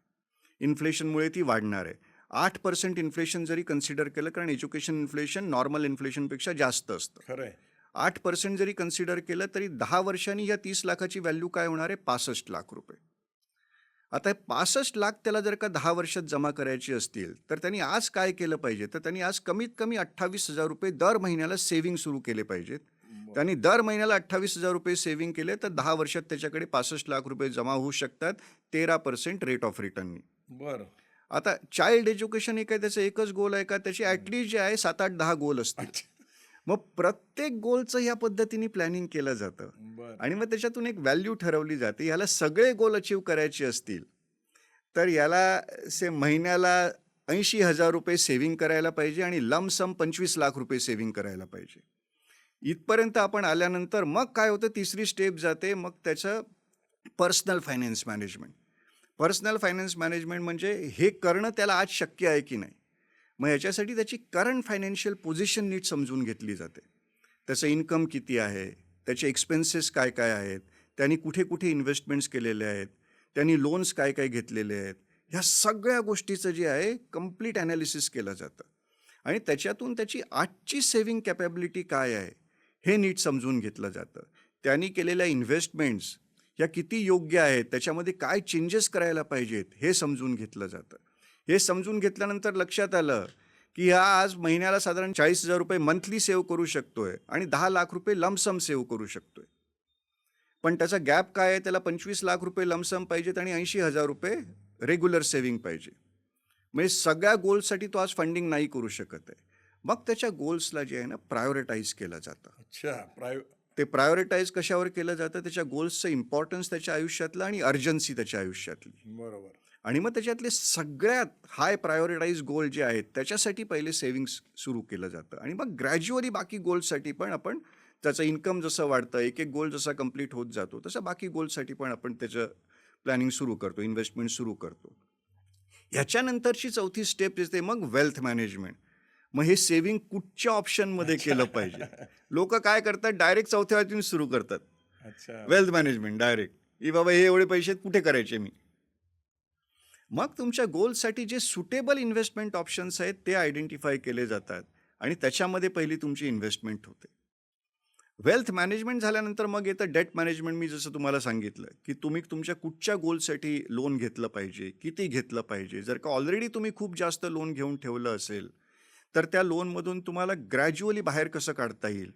इन्फ्लेशनमुळे ती वाढणार आहे. 8% इन्फ्लेशन जरी कन्सिडर केलं, कारण एज्युकेशन इन्फ्लेशन नॉर्मल इन्फ्लेशनपेक्षा जास्त असतं. खरं आहे. 8% जरी कन्सिडर केलं तरी 10 वर्षांनी या 30 लाखाची व्हॅल्यू काय होणार आहे? 65 लाख रुपये. आता हे 65 लाख त्याला जर का 10 वर्षात जमा करायची असतील तर त्यांनी आज काय केलं पाहिजे? तर त्यांनी आज कमीत कमी 28,000 रुपये दर महिन्याला सेव्हिंग सुरू केले पाहिजेत. त्यांनी दर महिन्याला 28,000 रुपये सेव्हिंग केले तर 10 वर्षात त्याच्याकडे 65 लाख रुपये जमा होऊ शकतात 13% रेट ऑफ रिटर्ननी. बरं. आता चाइल्ड एज्युकेशन हे काय त्याचं एकच गोल आहे का? त्याची ॲटलिस्ट जे आहे 7-8-10 गोल असतील. मग प्रत्येक गोलचं ह्या पद्धतीने प्लॅनिंग केलं जातं बरं. आणि मग त्याच्यातून एक व्हॅल्यू ठरवली जाते. ह्याला सगळे गोल अचीव करायचे असतील तर याला महिन्याला 80,000 रुपये सेव्हिंग करायला पाहिजे आणि लमसम 25 लाख रुपये सेव्हिंग करायला पाहिजे. इथपर्यंत आपण आल्यानंतर मग काय होतं? तिसरी स्टेप जाते मग त्याचं personal finance management. Personal finance management म्हणजे हे करणं त्याला आज शक्य आहे की नाही. मग याच्यासाठी त्याची करंट फायनान्शियल पोझिशन नीट समजून घेतली जाते. त्याचं इन्कम किती आहे, त्याचे एक्सपेन्सेस काय काय आहेत, त्यांनी कुठे कुठे इन्व्हेस्टमेंट्स केलेले आहेत, त्यांनी लोन्स काय काय घेतलेले आहेत, ह्या सगळ्या गोष्टीचं जे आहे कम्प्लीट ॲनालिसिस केलं जातं आणि त्याच्यातून त्याची आजची सेव्हिंग कॅपॅबिलिटी काय आहे हे नीट समजून घेतलं जातं. त्यांनी केलेल्या इन्व्हेस्टमेंट्स ह्या किती योग्य आहेत, त्याच्यामध्ये काय चेंजेस करायला पाहिजेत हे समजून घेतलं जातं. हे समजून घेतल्यानंतर लक्षात आलं की हा आज महिन्याला साधारण 40,000 रुपये मंथली सेव्ह करू शकतोय आणि 10 लाख रुपये लमसम सेव्ह करू शकतोय. पण त्याचा गॅप काय आहे? त्याला 25 लाख रुपये लमसम पाहिजेत आणि 80,000 रुपये रेग्युलर सेव्हिंग पाहिजे. म्हणजे सगळ्या गोल्ससाठी तो आज फंडिंग नाही करू शकत आहे. मग त्याच्या गोल्सला जे आहे ना प्रायोरिटाईज केलं जातं. अच्छा. ते प्रायोरिटाईज कशावर केलं जातं? त्याच्या गोल्सचं इम्पॉर्टन्स त्याच्या आयुष्यातलं आणि अर्जन्सी त्याच्या आयुष्यातली. बरोबर. आणि मग त्याच्यातले सगळ्यात हाय प्रायोरिटाईज गोल जे आहेत त्याच्यासाठी पहिले सेव्हिंग्स सुरू केलं जातं आणि मग ग्रॅज्युअली बाकी गोल्ससाठी पण आपण त्याचं इन्कम जसं वाढतं, एक एक गोल जसा कंप्लीट होत जातो तसं बाकी गोल्ससाठी पण आपण त्याचं प्लॅनिंग सुरू करतो, इन्व्हेस्टमेंट सुरू करतो. ह्याच्यानंतरची चौथी स्टेप येते मग वेल्थ मॅनेजमेंट. मग हे सेव्हिंग कुठच्या ऑप्शनमध्ये केलं पाहिजे? लोक काय करतात? डायरेक्ट चौथ्या वाजून सुरू करतात. अच्छा. वेल्थ मॅनेजमेंट डायरेक्ट, की बाबा हे एवढे पैसे कुठे करायचे मी. मग तुमच्या गोलसाठी जे सुटेबल इन्व्हेस्टमेंट ऑप्शन्स आहेत ते आयडेंटिफाय केले जातात आणि त्याच्यामध्ये पहिली तुमची इन्व्हेस्टमेंट होते. वेल्थ मॅनेजमेंट झाल्यानंतर मग येतं डेट मॅनेजमेंट. मी जसं तुम्हाला सांगितलं की तुम्ही तुमच्या कुठच्या गोलसाठी लोन घेतलं पाहिजे, किती घेतलं पाहिजे. जर का ऑलरेडी तुम्ही खूप जास्त लोन घेऊन ठेवलं असेल तर त्या लोनमधून तुम्हाला ग्रॅज्युअली बाहेर कसं काढता येईल,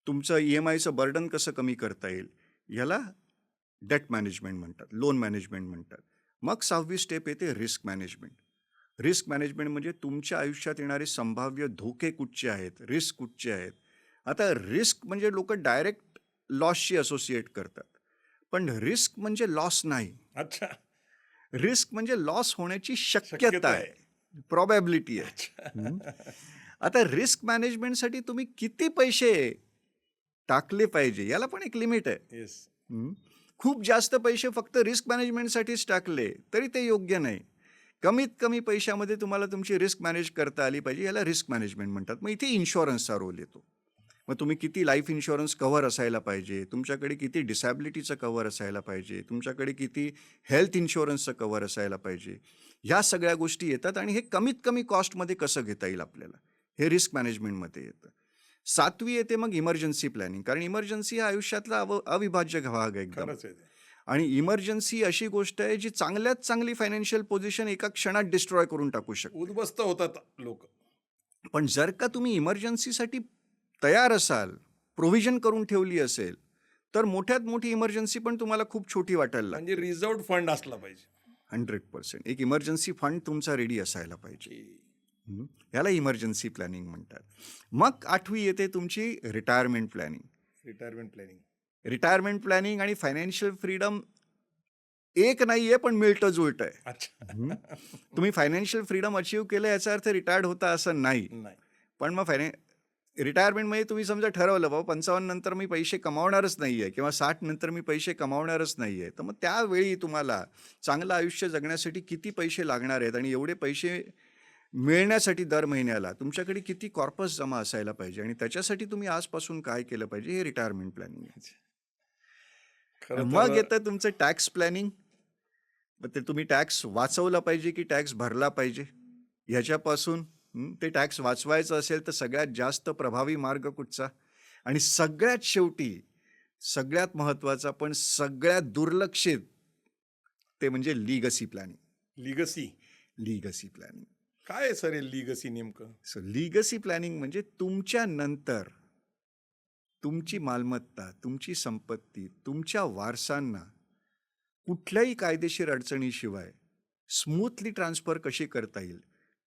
तुमचं EMIचं बर्डन कसं कमी करता येईल, ह्याला डेट मॅनेजमेंट म्हणतात, लोन मॅनेजमेंट म्हणतात. मग 6वी स्टेप येते रिस्क मॅनेजमेंट. रिस्क मॅनेजमेंट म्हणजे तुमच्या आयुष्यात येणारे संभाव्य धोके कुठचे आहेत, रिस्क कुठचे आहेत. आता रिस्क म्हणजे लोक डायरेक्ट लॉसशी असोसिएट करतात, पण रिस्क म्हणजे लॉस नाही. अच्छा. रिस्क म्हणजे लॉस होण्याची शक्यता आहे, प्रॉबॅबिलिटी आहे. आता रिस्क मॅनेजमेंटसाठी तुम्ही किती पैसे टाकले पाहिजे याला पण एक लिमिट आहे. येस. हं. खूप जास्त पैसे फक्त रिस्क मॅनेजमेंटसाठीच टाकले तरी ते योग्य नाही. कमीत कमी पैशामध्ये तुम्हाला तुमची रिस्क मॅनेज करता आली पाहिजे. याला रिस्क मॅनेजमेंट म्हणतात. मग इथे इन्शुरन्सचा रोल येतो. मग तुम्ही किती लाईफ इन्शुरन्स कव्हर असायला पाहिजे, तुमच्याकडे किती डिसॅबिलिटीचं कव्हर असायला पाहिजे, तुमच्याकडे किती हेल्थ इन्शुरन्सचं कव्हर असायला पाहिजे. ह्या सगळ्या गोष्टी येतात आणि हे कमीत कमी कॉस्टमध्ये कसं घेता येईल आपल्याला, हे रिस्क मॅनेजमेंटमध्ये येतं. 7वी येते मग इमर्जन्सी प्लॅनिंग. कारण इमर्जन्सी हा आयुष्यातला अविभाज्य भाग आहे एकदम. खरंच आहे ते. आणि इमर्जन्सी अशी गोष्ट आहे जी चांगल्यात चांगली फायनान्शियल पोझिशन एका क्षणात डिस्ट्रॉय करून टाकू शकते. उद्ध्वस्त होतात लोक. पण जर का तुम्ही इमर्जन्सीसाठी तयार असाल, प्रोव्हिजन करून ठेवली असेल, तर मोठ्यात मोठी इमर्जन्सी पण तुम्हाला खूप छोटी वाटायला लागते. म्हणजे रिझर्व्ड फंड असला पाहिजे. 100% एक इमर्जन्सी फंड तुमचा रेडी असायला पाहिजे. याला इमर्जन्सी प्लॅनिंग म्हणतात. मग 8वी येते तुमची retirement planning. Retirement planning. Retirement planning आणि फायनान्शियल फ्रीडम एक नाहीये, पण मिळतं जुळतं आहे. अच्छा. तुम्ही फायनान्शियल फ्रीडम अचीव्ह केलं याचा अर्थ रिटायर्ड होता असं नाही. नाही. पण मग रिटायरमेंटमध्ये तुम्ही समजा ठरवलं बाबा 55 नंतर मी पैसे कमावणारच नाही आहे किंवा 60 नंतर मी पैसे कमावणारच नाही आहे, तर मग त्यावेळी तुम्हाला चांगलं आयुष्य जगण्यासाठी किती पैसे लागणार आहेत आणि एवढे पैसे मिळण्यासाठी दर महिन्याला तुमच्याकडे किती कॉर्पस जमा असायला पाहिजे आणि त्याच्यासाठी तुम्ही आजपासून काय केलं पाहिजे, हे रिटायरमेंट प्लॅनिंग आहे. खरं मग तर येतं तुमचं टॅक्स प्लॅनिंग. मग ते तुम्ही टॅक्स वाचवला पाहिजे की टॅक्स भरला पाहिजे ह्याच्यापासून ते टॅक्स वाचवायचं असेल तर सगळ्यात जास्त प्रभावी मार्ग कुठचा. आणि सगळ्यात शेवटी सगळ्यात महत्त्वाचा पण सगळ्यात दुर्लक्षित ते म्हणजे legacy planning. Legacy. Legacy planning काय आहे सर हे लिगसी नेमकं? सो लिगसी प्लॅनिंग म्हणजे तुमच्या नंतर तुमची मालमत्ता, तुमची संपत्ती, तुमच्या वारसांना कुठल्याही कायदेशीर अडचणीशिवाय स्मूथली ट्रान्सफर कशी करता येईल,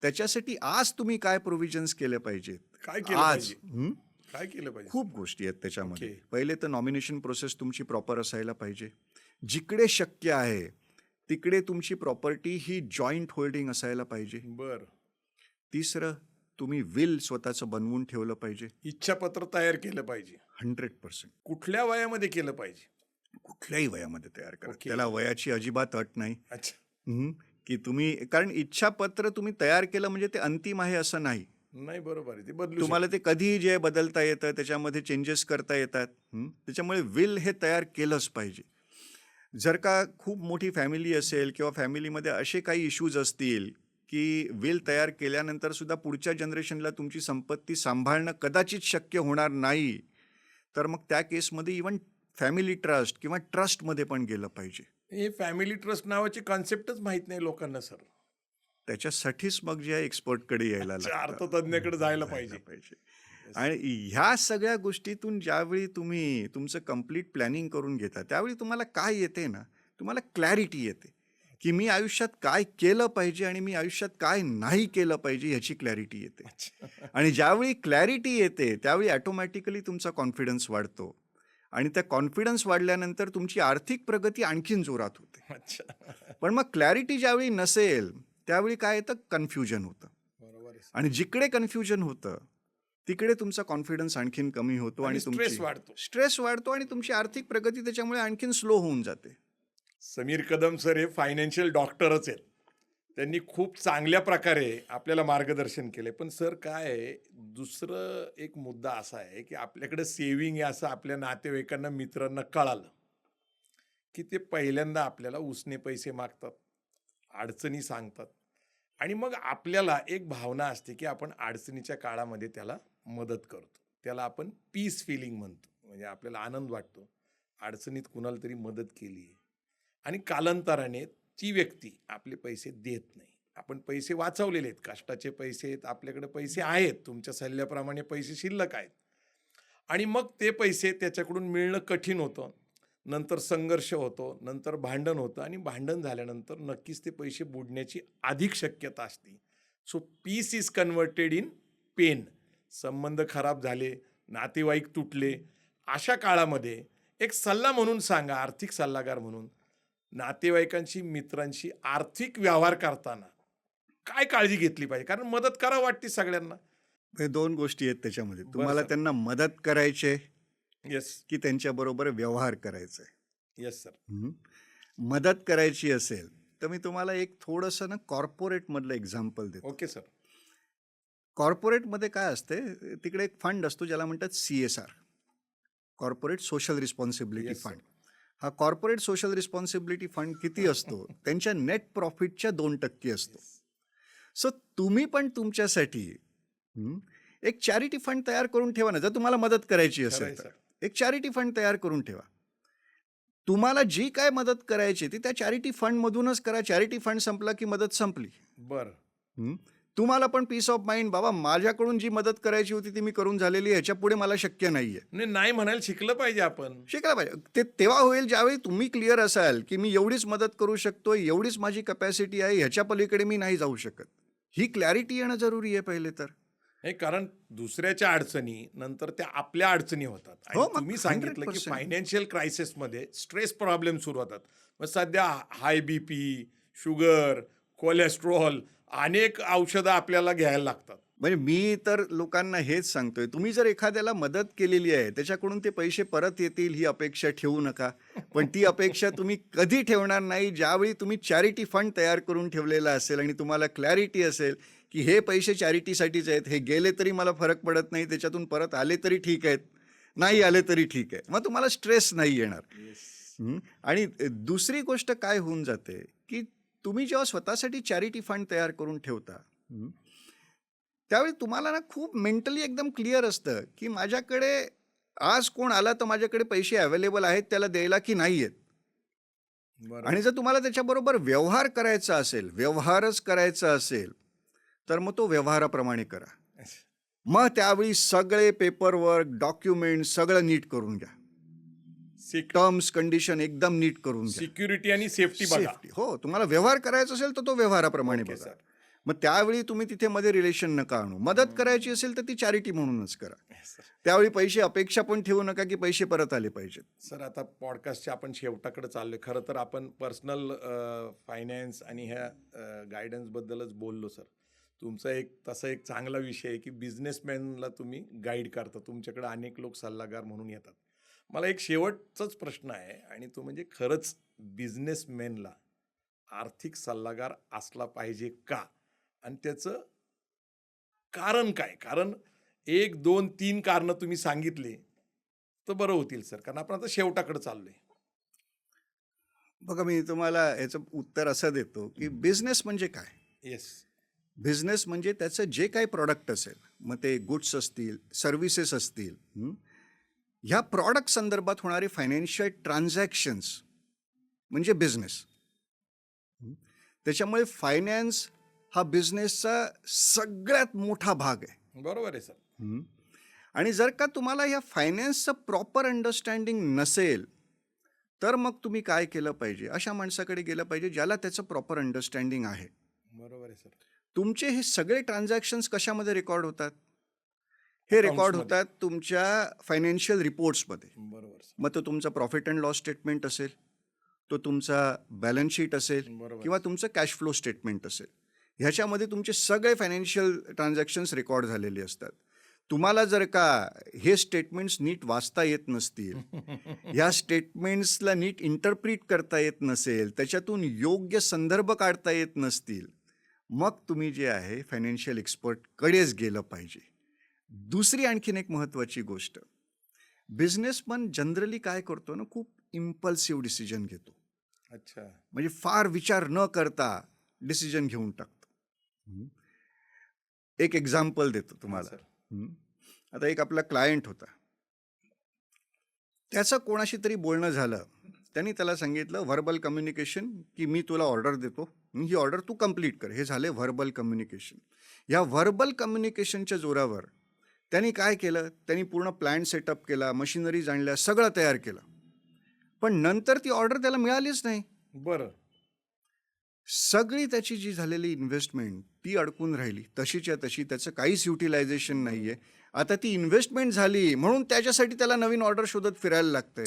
त्याच्यासाठी आज तुम्ही काय प्रोव्हिजन्स केले पाहिजेत. काय केलं आज पाहिजे? काय केलं पाहिजे? खूप गोष्टी आहेत त्याच्यामध्ये. ओके. पहिले तर नॉमिनेशन प्रोसेस तुमची प्रॉपर असायला पाहिजे. जिकडे शक्य आहे तिकडे तुमची प्रॉपर्टी ही जॉईंट होल्डिंग असायला पाहिजे. बर. तिसरं, तुम्ही विल स्वतःचं बनवून ठेवलं पाहिजे. इच्छापत्र तयार केलं पाहिजे. 100% कुठल्या वयामध्ये केलं पाहिजे? कुठल्याही वयामध्ये तयार करा. ओके. त्याला वयाची अजिबात अट नाही. अच्छा. की तुम्ही, कारण इच्छापत्र तुम्ही तयार केलं म्हणजे ते अंतिम आहे असं नाही. नाही, बरोबर आहे. ते बदलू तुम्हाला ते कधीही जे बदलता येतं, त्याच्यामध्ये चेंजेस करता येतात. त्याच्यामुळे विल हे तयार केलंच पाहिजे. जर का खूप मोठी फॅमिली असेल किंवा फॅमिलीमध्ये असे काही इश्यूज असतील की विल तयार केल्यानंतर सुद्धा पुढच्या जनरेशनला तुमची संपत्ती सांभाळणं कदाचित शक्य होणार नाही, तर मग त्या केसमध्ये इव्हन फॅमिली ट्रस्ट किंवा ट्रस्टमध्ये पण गेलं पाहिजे. हे फॅमिली ट्रस्ट नावाची कॉन्सेप्टच माहित नाही लोकांना सर. त्याच्यासाठीच मग जे एक्सपर्टकडे यायला अच्छा, लागतं. अर्थतज्ञाकडे जायला पाहिजे. आणि ह्या सगळ्या गोष्टीतून ज्यावेळी तुम्ही तुमचं कम्प्लीट प्लॅनिंग करून घेता, त्यावेळी तुम्हाला काय येते ना, तुम्हाला क्लॅरिटी येते की मी आयुष्यात काय केलं पाहिजे आणि मी आयुष्यात काय नाही केलं पाहिजे ह्याची क्लॅरिटी येते. अच्छा. आणि ज्यावेळी क्लॅरिटी येते त्यावेळी ॲटोमॅटिकली तुमचा कॉन्फिडन्स वाढतो आणि त्या कॉन्फिडन्स वाढल्यानंतर तुमची आर्थिक प्रगती आणखीन जोरात होते. अच्छा. पण मग क्लॅरिटी ज्यावेळी नसेल त्यावेळी काय येतं, कन्फ्युजन होतं. बरोबर आहे. आणि जिकडे कन्फ्युजन होतं तिकडे तुमचा कॉन्फिडन्स आणखीन कमी होतो आणि स्ट्रेस वाढतो. स्ट्रेस वाढतो आणि तुमची आर्थिक प्रगती त्याच्यामुळे आणखीन स्लो होऊन जाते. समीर कदम सर हे फायनान्शियल डॉक्टरच आहेत. त्यांनी खूप चांगल्या प्रकारे आपल्याला मार्गदर्शन केले. पण सर काय आहे, दुसरं एक मुद्दा असा आहे की आपल्याकडे सेव्हिंग आहे असं आपल्या नातेवाईकांना, मित्रांना कळालं की ते पहिल्यांदा आपल्याला उसने पैसे मागतात, अडचणी सांगतात आणि मग आपल्याला एक भावना असते की आपण अडचणीच्या काळामध्ये त्याला मदत करतो. त्याला आपण पीस फिलिंग म्हणतो. म्हणजे आपल्याला आनंद वाटतो अडचणीत कुणाला तरी मदत केली आहे. आणि कालांतराने ती व्यक्ती आपले पैसे देत नाही. आपण पैसे वाचवलेले आहेत, कष्टाचे पैसे आहेत, आपल्याकडे पैसे आहेत, तुमच्या सल्ल्याप्रमाणे पैसे शिल्लक आहेत आणि मग ते पैसे त्याच्याकडून मिळणं कठीण होतं. नंतर संघर्ष होतो, नंतर भांडण होतं आणि भांडण झाल्यानंतर नक्कीच ते पैसे बुडण्याची अधिक शक्यता असते. So peace is converted in pain. संबंध खराब झाले, नातेवाईक तुटले, अशा काळामध्ये एक सल्ला म्हणून सांगा, आर्थिक सल्लागार म्हणून, नातेवाईकांशी, मित्रांशी आर्थिक व्यवहार करताना काय काळजी घेतली पाहिजे? कारण मदत करा वाटते सगळ्यांना. हे दोन गोष्टी आहेत त्याच्यामध्ये. बरं तुम्हाला सर. त्यांना मदत करायची आहे येस. की त्यांच्याबरोबर व्यवहार करायचा आहे. Yes sir. हं. मदत करायची असेल, तर मी तुम्हाला एक थोडंसं ना कॉर्पोरेटमधलं एक्झाम्पल देतो. Okay sir. कॉर्पोरेटमध्ये काय असते, तिकडे एक फंड असतो ज्याला म्हणतात CSR, corporate social responsibility yes sir. Fund. हा कॉर्पोरेट सोशल रिस्पॉन्सिबिलिटी फंड किती असतो? त्यांच्या नेट प्रॉफिटच्या 2% असतो. सो तुम्ही पण तुमच्यासाठी हं, एक चॅरिटी फंड तयार करून ठेवा ना, जर तुम्हाला मदत करायची खरं आहे असेल तर. सर. एक चॅरिटी फंड तयार करून ठेवा. तुम्हाला जी काय मदत करायची ती त्या चॅरिटी फंडमधूनच करा. चॅरिटी फंड संपला की मदत संपली. बरं. हं. तुम्हाला पण पीस ऑफ माइंड, बाबा माझ्याकडून जी मदत करायची होती ती मी करून झालेली आहे, ह्याच्यापुढे मला शक्य नाहीये. नाही म्हणायला शिकलं पाहिजे आपण. शिकायला पाहिजे. ते तेव्हा होईल ज्यावेळी तुम्ही क्लिअर असाल, की मी एवढीच मदत करू शकतोय, एवढीच माझी कॅपॅसिटी आहे, ह्याच्या पलीकडे मी नाही जाऊ शकत. ही क्लॅरिटी येणं जरुरी आहे पहिले तर. नाही, कारण दुसऱ्याच्या अडचणी नंतर त्या आपल्या अडचणी होतात आणि हो, मग तुम्ही सांगितलं की 100%. फायनान्शियल क्रायसिसमध्ये स्ट्रेस प्रॉब्लेम सुरू होतात. मग सध्या हाय BP, शुगर, कोलेस्ट्रॉल अनेक औषधं आपल्याला घ्यायला लागतात. म्हणजे मी तर लोकांना हेच सांगतोय, तुम्ही जर एखाद्याला मदत केलेली आहे, त्याच्याकडून ते पैसे परत येतील ही अपेक्षा ठेवू नका. पण ती अपेक्षा तुम्ही कधी ठेवणार नाही, ज्यावेळी तुम्ही चॅरिटी फंड तयार करून ठेवलेला असेल आणि तुम्हाला क्लॅरिटी असेल, की हे पैसे चॅरिटीसाठीच आहेत. हे गेले तरी मला फरक पडत नाही, त्याच्यातून परत आले तरी ठीक आहेत, नाही आले तरी ठीक आहे. मग तुम्हाला स्ट्रेस नाही येणार. हं. आणि दुसरी गोष्ट काय होऊन जाते, की तुम्ही जेव्हा स्वतःसाठी चॅरिटी फंड तयार करून ठेवता, त्यावेळी तुम्हाला ना खूप मेंटली एकदम क्लिअर असतं, की माझ्याकडे आज कोण आला तर माझ्याकडे पैसे अवेलेबल आहेत त्याला द्यायला की नाही आहेत. बरोबर. आणि जर तुम्हाला त्याच्याबरोबर व्यवहार करायचा असेल, व्यवहारच करायचा असेल, तर मग तो व्यवहाराप्रमाणे करा. मग त्यावेळी सगळे पेपरवर्क, डॉक्युमेंट सगळं नीट करून घ्या. टर्म्स, कंडिशन एकदम नीट करून घ्या. सिक्युरिटी आणि सेफ्टी बघा. सेफ्टी. हो, तुम्हाला व्यवहार करायचा असेल तर तो व्यवहाराप्रमाणे ओके बघा. सर. मग त्यावेळी तुम्ही तिथे मध्ये रिलेशन नका आणू. मदत करायची असेल तर ती चॅरिटी म्हणूनच करा. त्यावेळी पैसे अपेक्षा पण ठेवू नका की पैसे परत आले पाहिजेत. सर, आता पॉडकास्टच्या आपण शेवटाकडे चाललोय. खरं तर आपण पर्सनल फायनान्स आणि ह्या गायडन्सबद्दलच बोललो सर. तुमचा एक तसा एक चांगला विषय आहे की बिझनेसमॅनला तुम्ही गाईड करता. तुमच्याकडे अनेक लोक सल्लागार म्हणून येतात. मला एक शेवटचाच प्रश्न आहे आणि तो म्हणजे खरंच बिझनेसमॅनला आर्थिक सल्लागार असला पाहिजे का? आणि त्याचं कारण काय? कारण 1, 2, 3 कारणं तुम्ही सांगितली तर बरं होतील सर. कारण आपण आता शेवटाकडे चाललोय. बघा, मी तुम्हाला याचं उत्तर असं देतो की बिझनेस म्हणजे काय? येस. बिझनेस म्हणजे त्याचं जे काही प्रॉडक्ट असेल, मग ते गुड्स असतील, सर्व्हिसेस असतील, ह्या प्रॉडक्ट संदर्भात होणारे फायनान्शियल ट्रान्झॅक्शन्स म्हणजे बिझनेस. त्याच्यामुळे फायनान्स हा बिझनेसचा सगळ्यात मोठा भाग आहे. बरोबर आहे सर. आणि जर का तुम्हाला ह्या फायनान्सचं प्रॉपर अंडरस्टँडिंग नसेल, तर मग तुम्ही काय केलं पाहिजे? अशा माणसाकडे गेलं पाहिजे ज्याला त्याचं प्रॉपर अंडरस्टँडिंग आहे. बरोबर आहे सर. तुमचे हे सगळे ट्रान्झॅक्शन्स कशामध्ये रेकॉर्ड होतात? हे रेकॉर्ड Accountsमध्ये. होतात तुमच्या फायनान्शियल रिपोर्ट्समध्ये. बरोबर सर. मग तो तुमचा प्रॉफिट अँड लॉस स्टेटमेंट असेल, तो तुमचा बॅलन्स शीट असेल बरोबर. किंवा तुमचं कॅश फ्लो स्टेटमेंट असेल. ह्याच्यामध्ये तुमचे सगळे फायनान्शियल ट्रान्झॅक्शन्स रेकॉर्ड झालेले असतात. तुम्हाला जर का हे स्टेटमेंट्स नीट वाचता येत नसतील, ह्या स्टेटमेंट्सला नीट इंटरप्रिट करता येत नसेल, त्याच्यातून योग्य संदर्भ काढता येत नसतील, मग तुम्ही जे आहे फायनान्शियल एक्सपर्टकडेच गेलं पाहिजे. दुसरी आणखीन एक महत्त्वाची गोष्ट, बिझनेसमन जनरली काय करतो ना, खूप इम्पल्सिव्ह डिसिजन घेतो. अच्छा. म्हणजे फार विचार न करता डिसिजन घेऊन टाकतो. एक एक्झाम्पल देतो तुम्हाला. सर. आता एक आपला क्लायंट होता. त्याचं कोणाशी तरी बोलणं झालं. त्यांनी त्याला सांगितलं व्हर्बल कम्युनिकेशन, की मी तुला ऑर्डर देतो, ही ऑर्डर तू कंप्लीट कर. हे झाले व्हर्बल कम्युनिकेशन. ह्या व्हर्बल कम्युनिकेशनच्या जोरावर त्यांनी काय केलं, त्यांनी पूर्ण प्लॅन सेटअप केला, मशिनरीज आणल्या, सगळं तयार केलं. पण नंतर ती ऑर्डर त्याला मिळालीच नाही. बरं. सगळी त्याची जी झालेली इन्व्हेस्टमेंट ती अडकून राहिली तशीच्या तशी. त्याचं काहीच युटिलायझेशन नाही आहे. आता ती इन्व्हेस्टमेंट झाली म्हणून त्याच्यासाठी त्याला नवीन ऑर्डर शोधत फिरायला लागतंय.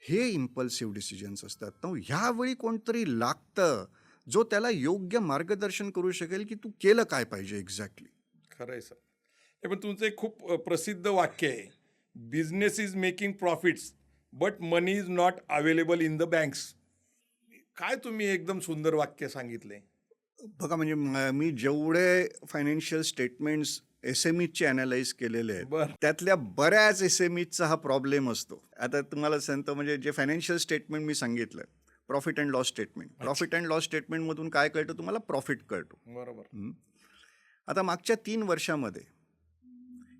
हे इम्पल्सिव्ह डिसिजन्स असतात. तर ह्यावेळी कोणतरी लागतं जो त्याला योग्य मार्गदर्शन करू शकेल की तू केलं काय पाहिजे एक्झॅक्टली. खरं आहे सर. हे पण तुमचं एक खूप प्रसिद्ध वाक्य आहे. Business is making profits but money is not available in the banks. काय तुम्ही एकदम सुंदर वाक्य सांगितले. बघा म्हणजे मी जेवढे फायनान्शियल स्टेटमेंट्स एस-एम-ईचे अनालाइज केलेले आहेत, बरं. त्यातल्या बऱ्याच एस-एम-ईचा हा प्रॉब्लेम असतो. आता तुम्हाला सांगतो म्हणजे जे फायनान्शियल स्टेटमेंट मी सांगितलं, profit and loss statement. Profit and loss स्टेटमेंटमधून काय कळतं तुम्हाला? प्रॉफिट कळतो. बरोबर. आता मागच्या 3 वर्षामध्ये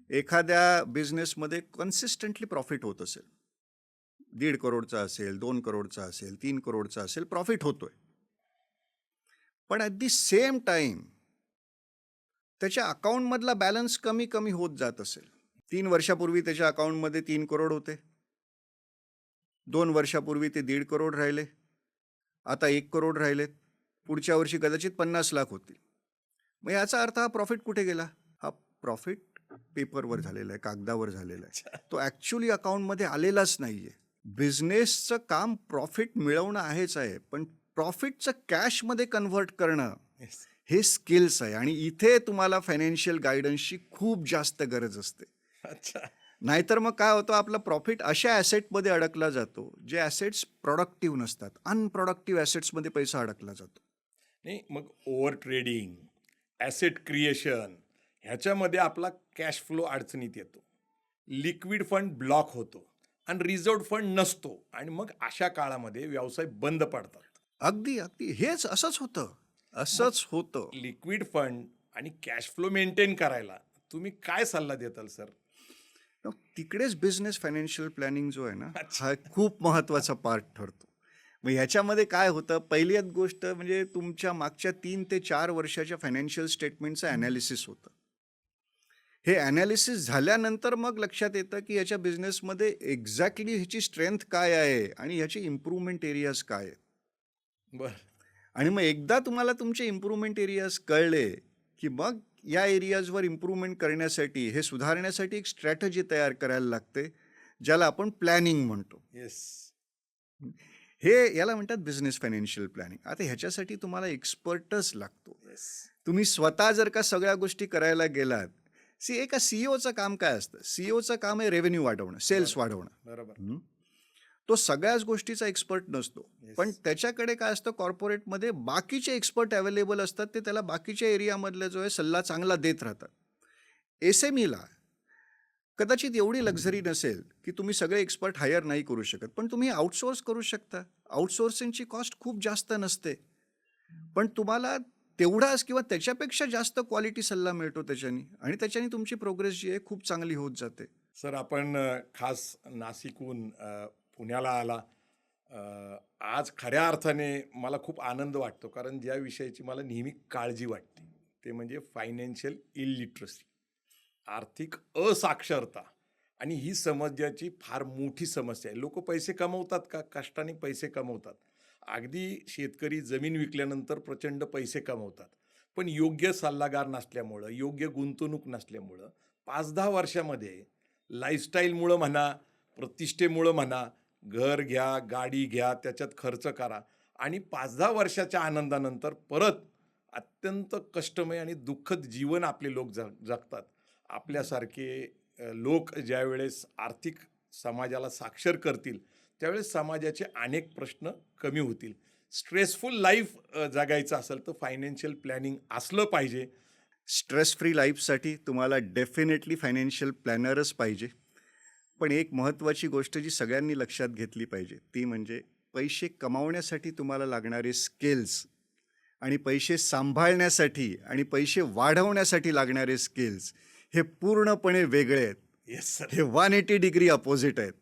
एखाद्या बिझनेसमध्ये कन्सिस्टंटली प्रॉफिट होत असेल, 1.5 करोडचा असेल, 2 करोडचा असेल, 3 करोडचा असेल, प्रॉफिट होतोय. पण ॲट दी सेम टाईम त्याच्या अकाउंटमधला बॅलन्स कमी कमी होत जात असेल. 3 वर्षापूर्वी त्याच्या अकाउंटमध्ये 3 करोड होते, 2 वर्षापूर्वी ते 1.5 करोड राहिले, आता 1 करोड राहिलेत, पुढच्या वर्षी कदाचित 50 लाख होतील. मग याचा अर्थ हा प्रॉफिट कुठे गेला? हा प्रॉफिट पेपरवर झालेला आहे, कागदावर झालेला आहे, तो ॲक्च्युली अकाउंटमध्ये आलेलाच नाही आहे. बिझनेसचं काम प्रॉफिट मिळवणं आहेच आहे, पण प्रॉफिटचं कॅशमध्ये कन्व्हर्ट करणं Yes. हे स्किल्स आहे. आणि इथे तुम्हाला फायनान्शियल गायडन्सची खूप जास्त गरज असते. अच्छा. नाहीतर मग काय होतं, आपलं प्रॉफिट अशा ॲसेटमध्ये अडकला जातो जे ॲसेट्स प्रोडक्टिव्ह नसतात. अनप्रोडक्टिव्ह ॲसेट्समध्ये पैसा अडकला जातो. नाही, मग ओव्हर ट्रेडिंग, ॲसेट क्रिएशन ह्याच्यामध्ये आपला कॅश फ्लो अडचणीत येतो, लिक्विड फंड ब्लॉक होतो आणि रिझर्व्ड फंड नसतो, आणि मग अशा काळामध्ये व्यवसाय बंद पडतात. अगदी अगदी हेच असंच होतं. लिक्विड फंड आणि कॅश फ्लो मेंटेन करायला तुम्ही काय सल्ला देताल सर? तिकडेच बिझनेस फायनान्शियल प्लॅनिंग जो आहे ना, हा खूप महत्त्वाचा पार्ट ठरतो. मग ह्याच्यामध्ये काय होतं, पहिली गोष्ट म्हणजे तुमच्या मागच्या 3 ते 4 वर्षाच्या फायनान्शियल स्टेटमेंटचं ॲनालिसिस होतं. हे ॲनालिसिस झाल्यानंतर मग लक्षात येतं की याच्या बिझनेसमध्ये एक्झॅक्टली ह्याची स्ट्रेंथ काय आहे आणि ह्याचे इम्प्रूव्हमेंट एरियाज काय आहेत. बरं. आणि मग एकदा तुम्हाला तुमचे इम्प्रूव्हमेंट एरियाज कळले की मग या एरियाजवर इम्प्रूव्हमेंट करण्यासाठी, हे सुधारण्यासाठी एक स्ट्रॅटजी तयार करायला लागते, ज्याला आपण प्लॅनिंग म्हणतो. येस. याला म्हणतात बिझनेस फायनान्शियल प्लॅनिंग. आता ह्याच्यासाठी तुम्हाला एक्सपर्टच लागतो. येस. तुम्ही स्वतः जर का सगळ्या गोष्टी करायला गेलात, एका सीईओचं काम काय असतं? सीईओचं काम आहे रेव्हेन्यू वाढवणं, सेल्स वाढवणं. बरोबर. तो सगळ्याच गोष्टीचा एक्सपर्ट नसतो, पण त्याच्याकडे काय असतं, कॉर्पोरेटमध्ये बाकीचे एक्सपर्ट अवेलेबल असतात, ते त्याला बाकीच्या एरियामधला जो आहे सल्ला चांगला देत राहतात. एस-एम-ईला कदाचित एवढी लक्झरी नसेल की तुम्ही सगळे एक्सपर्ट हायर नाही करू शकत, पण तुम्ही आउटसोर्स करू शकता. आउटसोर्सिंगची कॉस्ट खूप जास्त नसते, पण तुम्हाला तेवढाच किंवा त्याच्यापेक्षा जास्त क्वालिटी सल्ला मिळतो त्याच्यानी, आणि त्याच्यानी तुमची प्रोग्रेस जी आहे खूप चांगली होत जाते. सर, आपण खास नाशिकहून पुण्याला आला. आज खऱ्या अर्थाने मला खूप आनंद वाटतो, कारण ज्या विषयाची मला नेहमी काळजी वाटते ते म्हणजे फायनान्शियल इलिटरसी, आर्थिक असाक्षरता. आणि ही समस्याची फार मोठी समस्या आहे. लोक पैसे कमवतात का? कष्टाने पैसे कमवतात. अगदी शेतकरी जमीन विकल्यानंतर प्रचंड पैसे कमवतात, पण योग्य सल्लागार नसल्यामुळं, योग्य गुंतवणूक नसल्यामुळं 5-10 वर्षामध्ये लाईफस्टाईलमुळं म्हणा, प्रतिष्ठेमुळं म्हणा, घर घ्या, गाडी घ्या, त्याच्यात खर्च करा, आणि 5-10 वर्षाच्या आनंदानंतर परत अत्यंत कष्टमय आणि दुःखद जीवन आपले लोक जगतात. आपल्यासारखे लोक ज्यावेळेस आर्थिक समाजाला साक्षर करतील, त्यावेळेस समाजाचे अनेक प्रश्न कमी होतील. स्ट्रेसफुल लाईफ जगायचं असेल तर फायनान्शियल प्लॅनिंग असलं पाहिजे. स्ट्रेस फ्री लाईफसाठी तुम्हाला डेफिनेटली फायनान्शियल प्लॅनरच पाहिजे. पण एक महत्त्वाची गोष्ट जी सगळ्यांनी लक्षात घेतली पाहिजे, ती म्हणजे पैसे कमावण्यासाठी तुम्हाला लागणारे स्किल्स आणि पैसे सांभाळण्यासाठी आणि पैसे वाढवण्यासाठी लागणारे स्किल्स हे पूर्णपणे वेगळे आहेत. Yes sir. हे 180 डिग्री अपोजिट आहेत.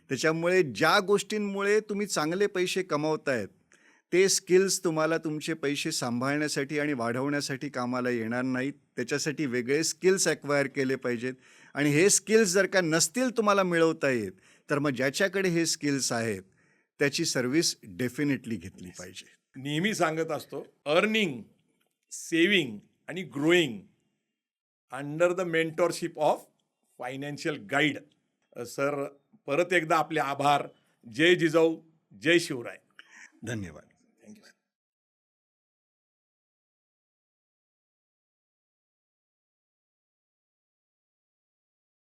त्याच्यामुळे ज्या गोष्टींमुळे तुम्ही चांगले पैसे कमावतायत, ते स्किल्स तुम्हाला तुमचे पैसे सांभाळण्यासाठी आणि वाढवण्यासाठी कामाला येणार नाहीत. त्याच्यासाठी वेगळे स्किल्स ॲक्वायर केले पाहिजेत, आणि हे स्किल्स जर का नसतील तुम्हाला मिळवता येत, तर मग ज्याच्याकडे हे स्किल्स आहेत त्याची सर्व्हिस डेफिनेटली घेतली पाहिजे. नेहमी सांगत असतो, अर्निंग, सेविंग आणि growing under the mentorship of financial guide. Sir, परत एकदा आपले आभार. जय जिजाऊ, जय शिवराय. धन्यवाद.